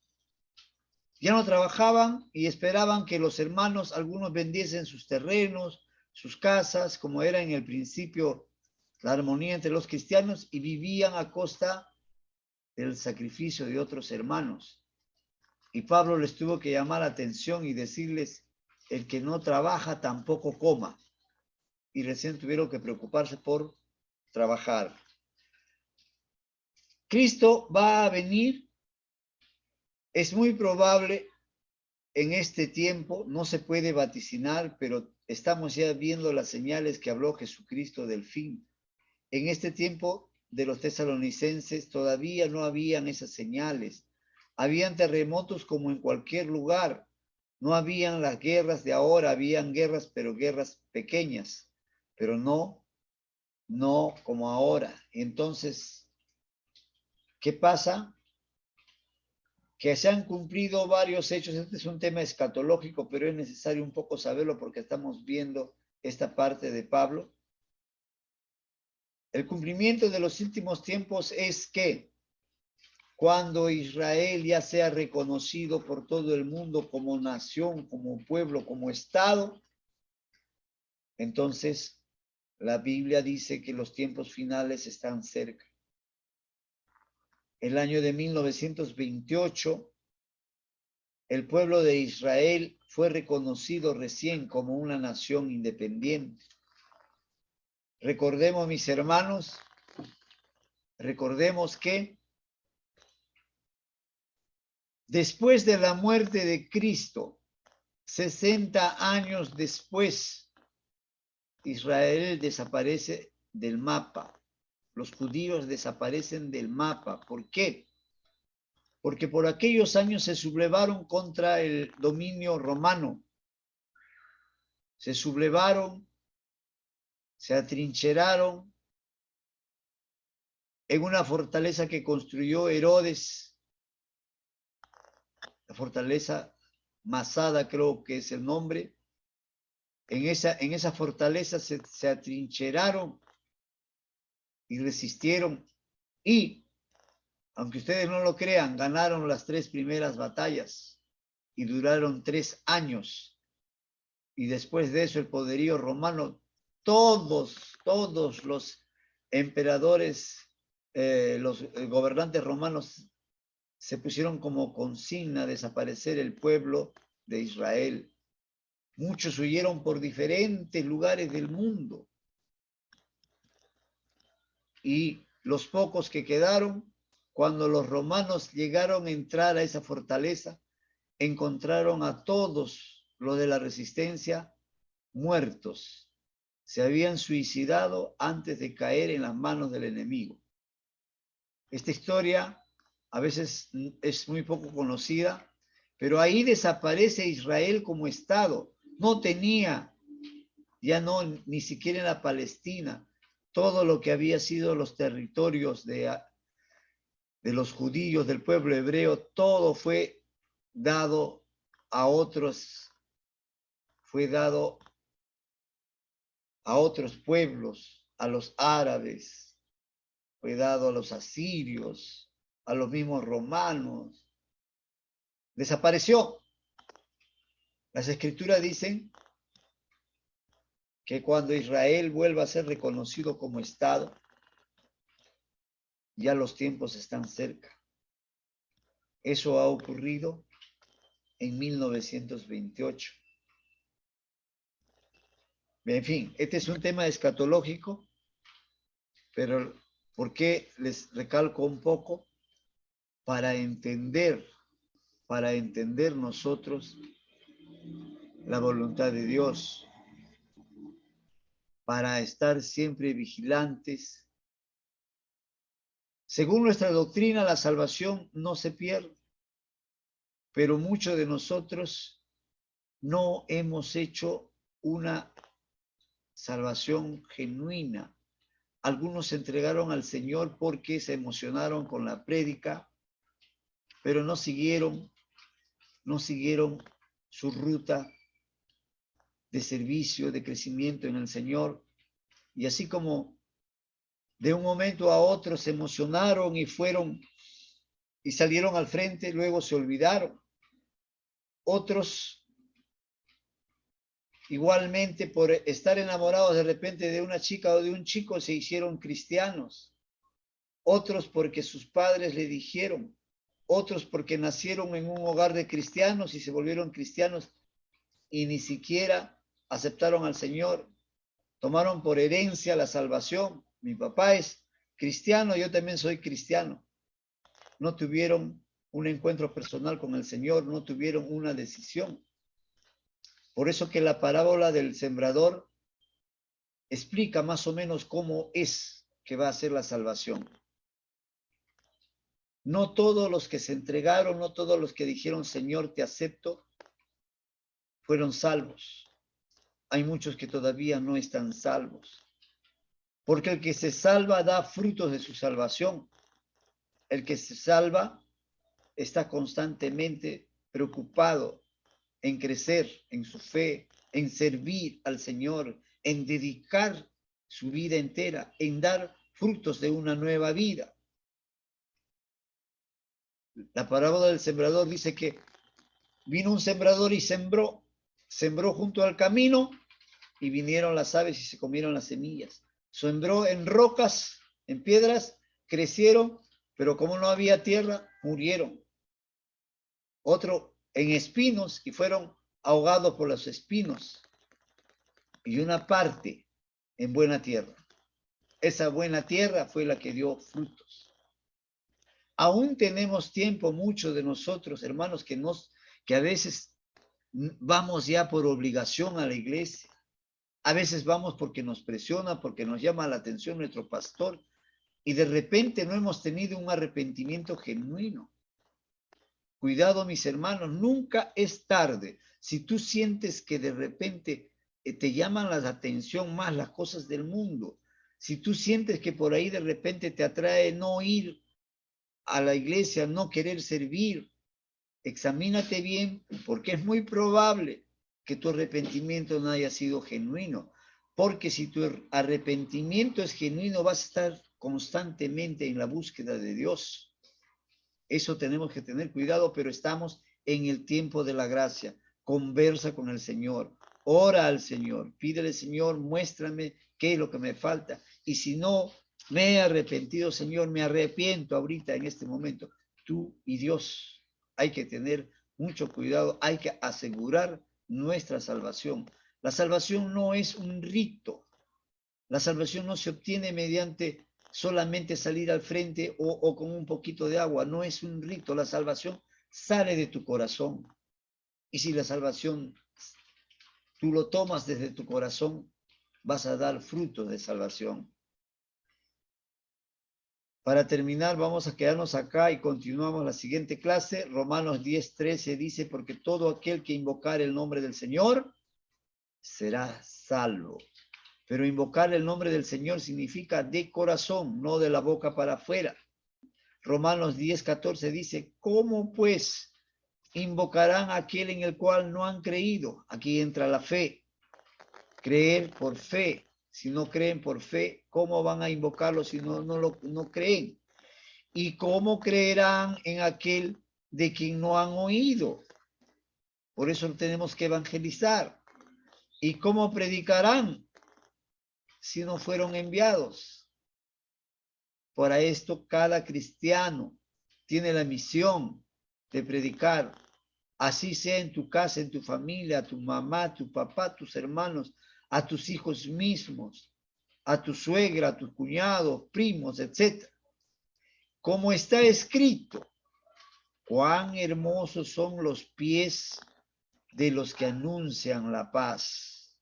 ya no trabajaban y esperaban que los hermanos, algunos vendiesen sus terrenos, sus casas, como era en el principio la armonía entre los cristianos, y vivían a costa del sacrificio de otros hermanos. Y Pablo les tuvo que llamar la atención y decirles, el que no trabaja tampoco coma. Y recién tuvieron que preocuparse por trabajar. Cristo va a venir. Es muy probable en este tiempo, no se puede vaticinar, pero estamos ya viendo las señales que habló Jesucristo del fin. En este tiempo de los tesalonicenses todavía no habían esas señales. Habían terremotos como en cualquier lugar. No habían las guerras de ahora, habían guerras, pero guerras pequeñas, pero no como ahora. Entonces, ¿qué pasa? Que se han cumplido varios hechos. Este es un tema escatológico, pero es necesario un poco saberlo porque estamos viendo esta parte de Pablo. El cumplimiento de los últimos tiempos es que cuando Israel ya sea reconocido por todo el mundo como nación, como pueblo, como Estado, entonces la Biblia dice que los tiempos finales están cerca. El año de 1928, el pueblo de Israel fue reconocido recién como una nación independiente. Recordemos, mis hermanos, recordemos que después de la muerte de Cristo, 60 años después, Israel desaparece del mapa. Los judíos desaparecen del mapa. ¿Por qué? Porque por aquellos años se sublevaron contra el dominio romano. Se sublevaron, se atrincheraron en una fortaleza que construyó Herodes, la fortaleza Masada creo que es el nombre. En esa fortaleza se atrincheraron y resistieron, y aunque ustedes no lo crean, ganaron las 3 primeras batallas y duraron 3 años. Y después de eso el poderío romano, todos los emperadores, los gobernantes romanos se pusieron como consigna desaparecer el pueblo de Israel. Muchos huyeron por diferentes lugares del mundo. Y los pocos que quedaron, cuando los romanos llegaron a entrar a esa fortaleza, encontraron a todos los de la resistencia muertos. Se habían suicidado antes de caer en las manos del enemigo. Esta historia a veces es muy poco conocida, pero ahí desaparece Israel como Estado. No tenía, ya no, ni siquiera en la Palestina, todo lo que había sido los territorios de los judíos, del pueblo hebreo, todo fue dado a otros, fue dado a otros pueblos, a los árabes, fue dado a los asirios, a los mismos romanos. Desapareció. Las escrituras dicen que cuando Israel vuelva a ser reconocido como Estado, ya los tiempos están cerca. Eso ha ocurrido en 1928. En fin, este es un tema escatológico, pero ¿por qué les recalco un poco? Para entender para entender nosotros la voluntad de Dios, para estar siempre vigilantes. Según nuestra doctrina, la salvación no se pierde, pero muchos de nosotros no hemos hecho una salvación genuina. Algunos se entregaron al Señor porque se emocionaron con la prédica, pero no siguieron su ruta de servicio, de crecimiento en el Señor. Y así como de un momento a otro se emocionaron y fueron y salieron al frente, luego se olvidaron. Otros, igualmente, por estar enamorados de repente de una chica o de un chico, se hicieron cristianos. Otros porque sus padres le dijeron. Otros porque nacieron en un hogar de cristianos y se volvieron cristianos y ni siquiera aceptaron al Señor. Tomaron por herencia la salvación. Mi papá es cristiano, yo también soy cristiano. No tuvieron un encuentro personal con el Señor, no tuvieron una decisión. Por eso que la parábola del sembrador explica más o menos cómo es que va a ser la salvación. No todos los que se entregaron, no todos los que dijeron, Señor, te acepto, fueron salvos. Hay muchos que todavía no están salvos. Porque el que se salva da frutos de su salvación. El que se salva está constantemente preocupado en crecer en su fe, en servir al Señor, en dedicar su vida entera, en dar frutos de una nueva vida. La parábola del sembrador dice que vino un sembrador y sembró junto al camino y vinieron las aves y se comieron las semillas. Sembró en rocas, en piedras, crecieron, pero como no había tierra, murieron. Otro en espinos y fueron ahogados por los espinos. Y una parte en buena tierra. Esa buena tierra fue la que dio frutos. Aún tenemos tiempo, muchos de nosotros, hermanos, que a veces vamos ya por obligación a la iglesia. A veces vamos porque nos presiona, porque nos llama la atención nuestro pastor, y de repente no hemos tenido un arrepentimiento genuino. Cuidado, mis hermanos, nunca es tarde. Si tú sientes que de repente te llaman la atención más las cosas del mundo, si tú sientes que por ahí de repente te atrae no ir a la iglesia, no querer servir, examínate bien, porque es muy probable que tu arrepentimiento no haya sido genuino. Porque si tu arrepentimiento es genuino, vas a estar constantemente en la búsqueda de Dios. Eso tenemos que tener cuidado, pero estamos en el tiempo de la gracia. Conversa con el Señor, ora al Señor, pídele, Señor, muéstrame qué es lo que me falta. Y si no me he arrepentido, Señor, me arrepiento ahorita en este momento. Tú y Dios, hay que tener mucho cuidado, hay que asegurar nuestra salvación. La salvación no es un rito. La salvación no se obtiene mediante solamente salir al frente o con un poquito de agua. No es un rito. La salvación sale de tu corazón. Y si la salvación tú lo tomas desde tu corazón, vas a dar frutos de salvación. Para terminar, vamos a quedarnos acá y continuamos la siguiente clase. Romanos 10:13 dice, porque todo aquel que invocar el nombre del Señor será salvo. Pero invocar el nombre del Señor significa de corazón, no de la boca para afuera. Romanos 10:14 dice, ¿cómo pues invocarán a aquel en el cual no han creído? Aquí entra la fe. Creer por fe. Si no creen por fe, ¿cómo van a invocarlo si no creen? ¿Y cómo creerán en aquel de quien no han oído? Por eso tenemos que evangelizar. ¿Y cómo predicarán si no fueron enviados? Para esto cada cristiano tiene la misión de predicar. Así sea en tu casa, en tu familia, a tu mamá, a tu papá, a tus hermanos, a tus hijos mismos, a tu suegra, a tus cuñados, primos, etc. Como está escrito, Cuán hermosos son los pies de los que anuncian la paz,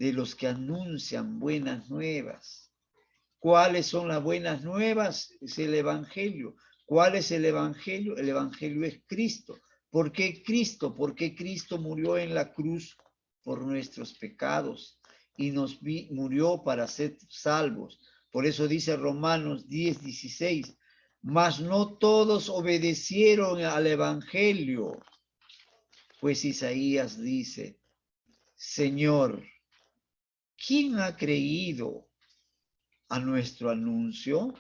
de los que anuncian buenas nuevas. ¿Cuáles son las buenas nuevas? Es el Evangelio. ¿Cuál es el Evangelio? El Evangelio es Cristo. ¿Por qué Cristo? Porque Cristo murió en la cruz por nuestros pecados y murió para ser salvos. Por eso dice Romanos 10:16, mas no todos obedecieron al Evangelio. Pues Isaías dice, Señor, ¿quién ha creído a nuestro anuncio?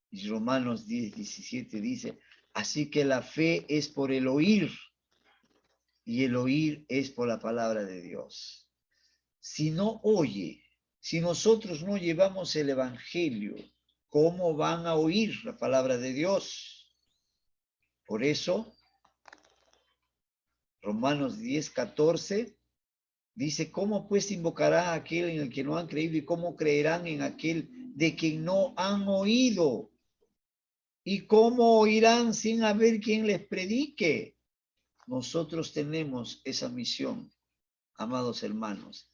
Y Romanos 10:17 dice, así que la fe es por el oír, y el oír es por la palabra de Dios. Si no oye, si nosotros no llevamos el Evangelio, ¿cómo van a oír la palabra de Dios? Por eso, Romanos 10:14 dice, ¿cómo pues invocará a aquel en el que no han creído y cómo creerán en aquel de quien no han oído? ¿Y cómo oirán sin haber quien les predique? Nosotros tenemos esa misión, amados hermanos.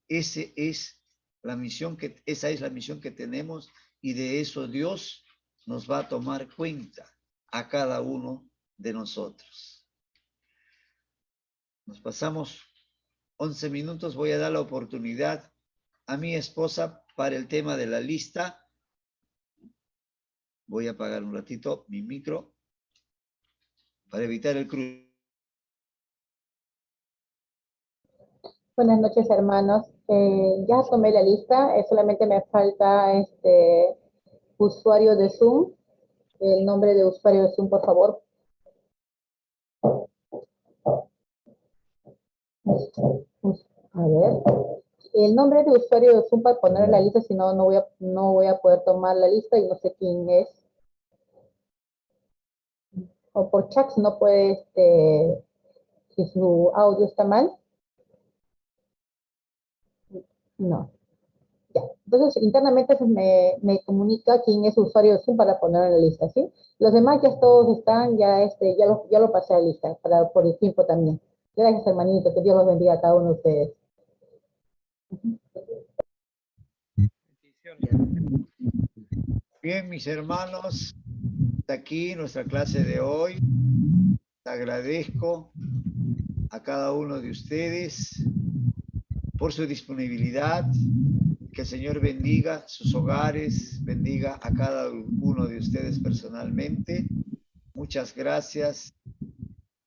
Esa es la misión que tenemos y de eso Dios nos va a tomar cuenta a cada uno de nosotros. Nos pasamos 11 minutos. Voy a dar la oportunidad a mi esposa para el tema de la lista. Voy a apagar un ratito mi micro para evitar el cruce. Buenas noches, hermanos. Ya tomé la lista, solamente me falta usuario de Zoom. El nombre de usuario de Zoom, por favor. A ver. El nombre de usuario de Zoom para poner en la lista, si no, no voy a poder tomar la lista y no sé quién es. O por chat, si no puede, si su audio está mal. No. Ya. Entonces, internamente me comunica quién es usuario de Zoom para poner en la lista, ¿sí? Los demás ya todos están, ya lo pasé a la lista, por el tiempo también. Gracias, hermanito, que Dios los bendiga a cada uno de ustedes. Bien, mis hermanos, hasta aquí nuestra clase de hoy. Les agradezco a cada uno de ustedes por su disponibilidad. Que el Señor bendiga sus hogares, bendiga a cada uno de ustedes personalmente. Muchas gracias.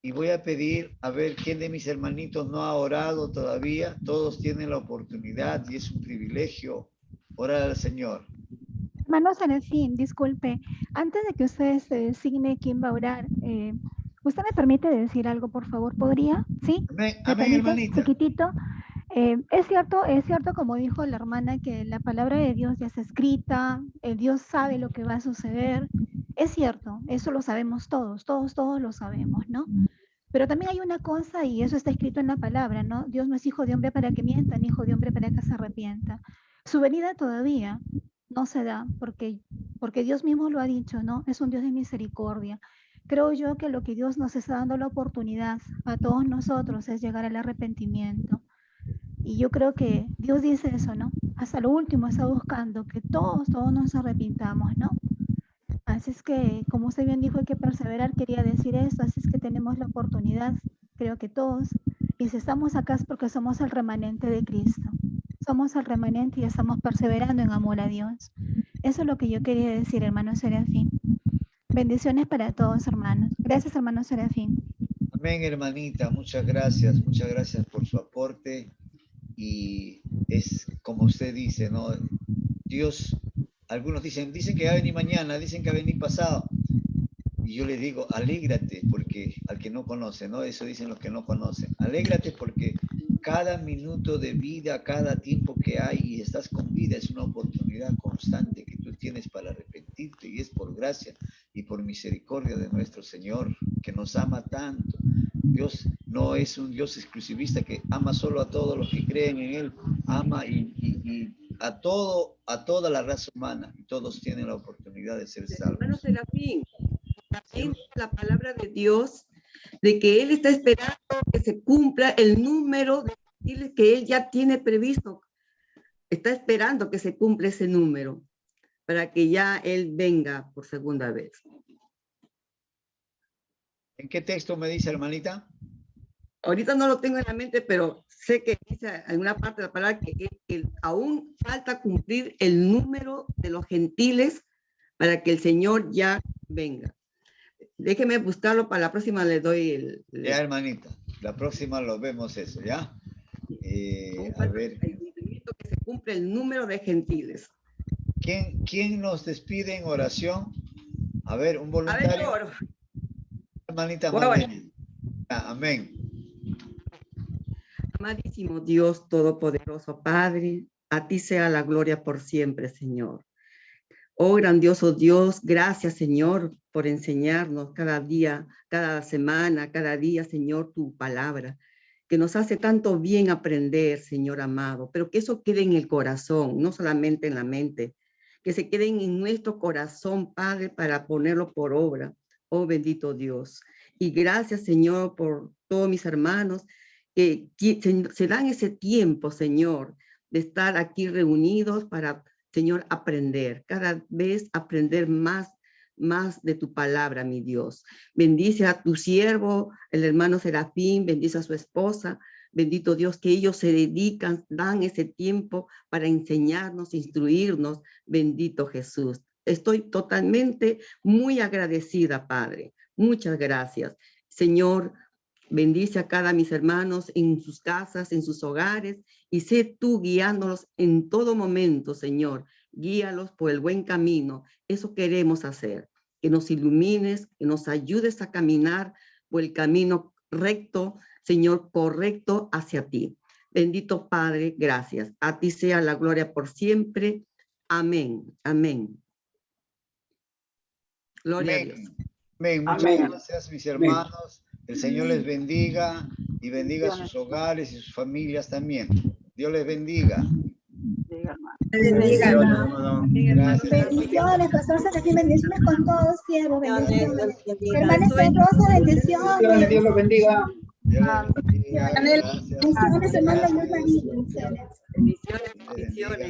Y voy a pedir a ver quién de mis hermanitos no ha orado todavía. Todos tienen la oportunidad y es un privilegio orar al Señor. Hermano Serafín, disculpe, antes de que usted se designe quién va a orar, ¿usted me permite decir algo, por favor? ¿Podría? ¿Sí? Amén, hermanita. Chiquitito. Es cierto, como dijo la hermana, que la palabra de Dios ya está escrita, Dios sabe lo que va a suceder. Es cierto, eso lo sabemos todos lo sabemos, ¿no? Pero también hay una cosa, y eso está escrito en la palabra, ¿no? Dios no es hijo de hombre para que mienta, ni hijo de hombre para que se arrepienta. Su venida todavía no se da, porque Dios mismo lo ha dicho, ¿no? Es un Dios de misericordia. Creo yo que lo que Dios nos está dando la oportunidad a todos nosotros es llegar al arrepentimiento. Y yo creo que Dios dice eso, ¿no? Hasta lo último está buscando que todos nos arrepintamos, ¿no? Así es que, como usted bien dijo, hay que perseverar, quería decir esto, así es que tenemos la oportunidad, creo que todos, y si estamos acá es porque somos el remanente de Cristo. Somos el remanente y estamos perseverando en amor a Dios. Eso es lo que yo quería decir, hermano Serafín. Bendiciones para todos, hermanos. Gracias, hermano Serafín. Amén, hermanita. Muchas gracias por su aporte. Y es como usted dice, ¿no? Dios, algunos dicen que va a venir mañana, dicen que va a venir pasado. Y yo les digo, alégrate, porque al que no conoce, ¿no? Eso dicen los que no conocen. Alégrate porque cada minuto de vida, cada tiempo que hay y estás con vida es una oportunidad constante que tú tienes para arrepentirte, y es por gracia y por misericordia de nuestro Señor, que nos ama tanto. Dios no es un Dios exclusivista que ama solo a todos los que creen en Él, ama y a toda la raza humana, y todos tienen la oportunidad de ser salvos. Hermano Serafín, la palabra de Dios, de que Él está esperando que se cumpla el número de gentiles que Él ya tiene previsto. Está esperando que se cumpla ese número para que ya Él venga por segunda vez. ¿En qué texto me dice, hermanita? Ahorita no lo tengo en la mente, pero sé que dice en una parte de la palabra que aún falta cumplir el número de los gentiles para que el Señor ya venga. Déjeme buscarlo para la próxima, le doy el... Ya, hermanita, la próxima lo vemos eso, ¿ya? A ver. Que se cumple el número de gentiles. ¿Quién nos despide en oración? A ver, un voluntario. A ver, hermanita bueno. Marlene. Amén. Amadísimo Dios Todopoderoso, Padre, a ti sea la gloria por siempre, Señor. Oh grandioso Dios, gracias, Señor, por enseñarnos cada día, cada semana, cada día, Señor, tu palabra, que nos hace tanto bien aprender, Señor amado, pero que eso quede en el corazón, no solamente en la mente, que se quede en nuestro corazón, Padre, para ponerlo por obra. Oh bendito Dios. Y gracias, Señor, por todos mis hermanos que se dan ese tiempo, Señor, de estar aquí reunidos para, Señor, aprender, cada vez aprender más de tu palabra, mi Dios. Bendice a tu siervo, el hermano Serafín, bendice a su esposa, bendito Dios, que ellos se dedican, dan ese tiempo para enseñarnos, instruirnos, bendito Jesús. Estoy totalmente muy agradecida, Padre. Muchas gracias. Señor, bendice a cada mis hermanos en sus casas, en sus hogares, y sé tú guiándolos en todo momento, Señor. Guíalos por el buen camino. Eso queremos hacer. Que nos ilumines, que nos ayudes a caminar por el camino recto, Señor, correcto hacia ti. Bendito Padre, gracias. A ti sea la gloria por siempre. Amén. Amén. Gloria a Dios. Amén. Muchas gracias, mis hermanos. El Señor les bendiga y bendiga sus hogares y sus familias también. Dios les bendiga. Gracias. Bendiciones, pastor Serafín, bendiciones con todos, siervos, bendiciones. Hermanos Pedrosa, bendiciones. Dios los bendiga. Dios les bendiga. Gracias. Bendiciones, hermano Luis Marín. Bendiciones, bendiciones.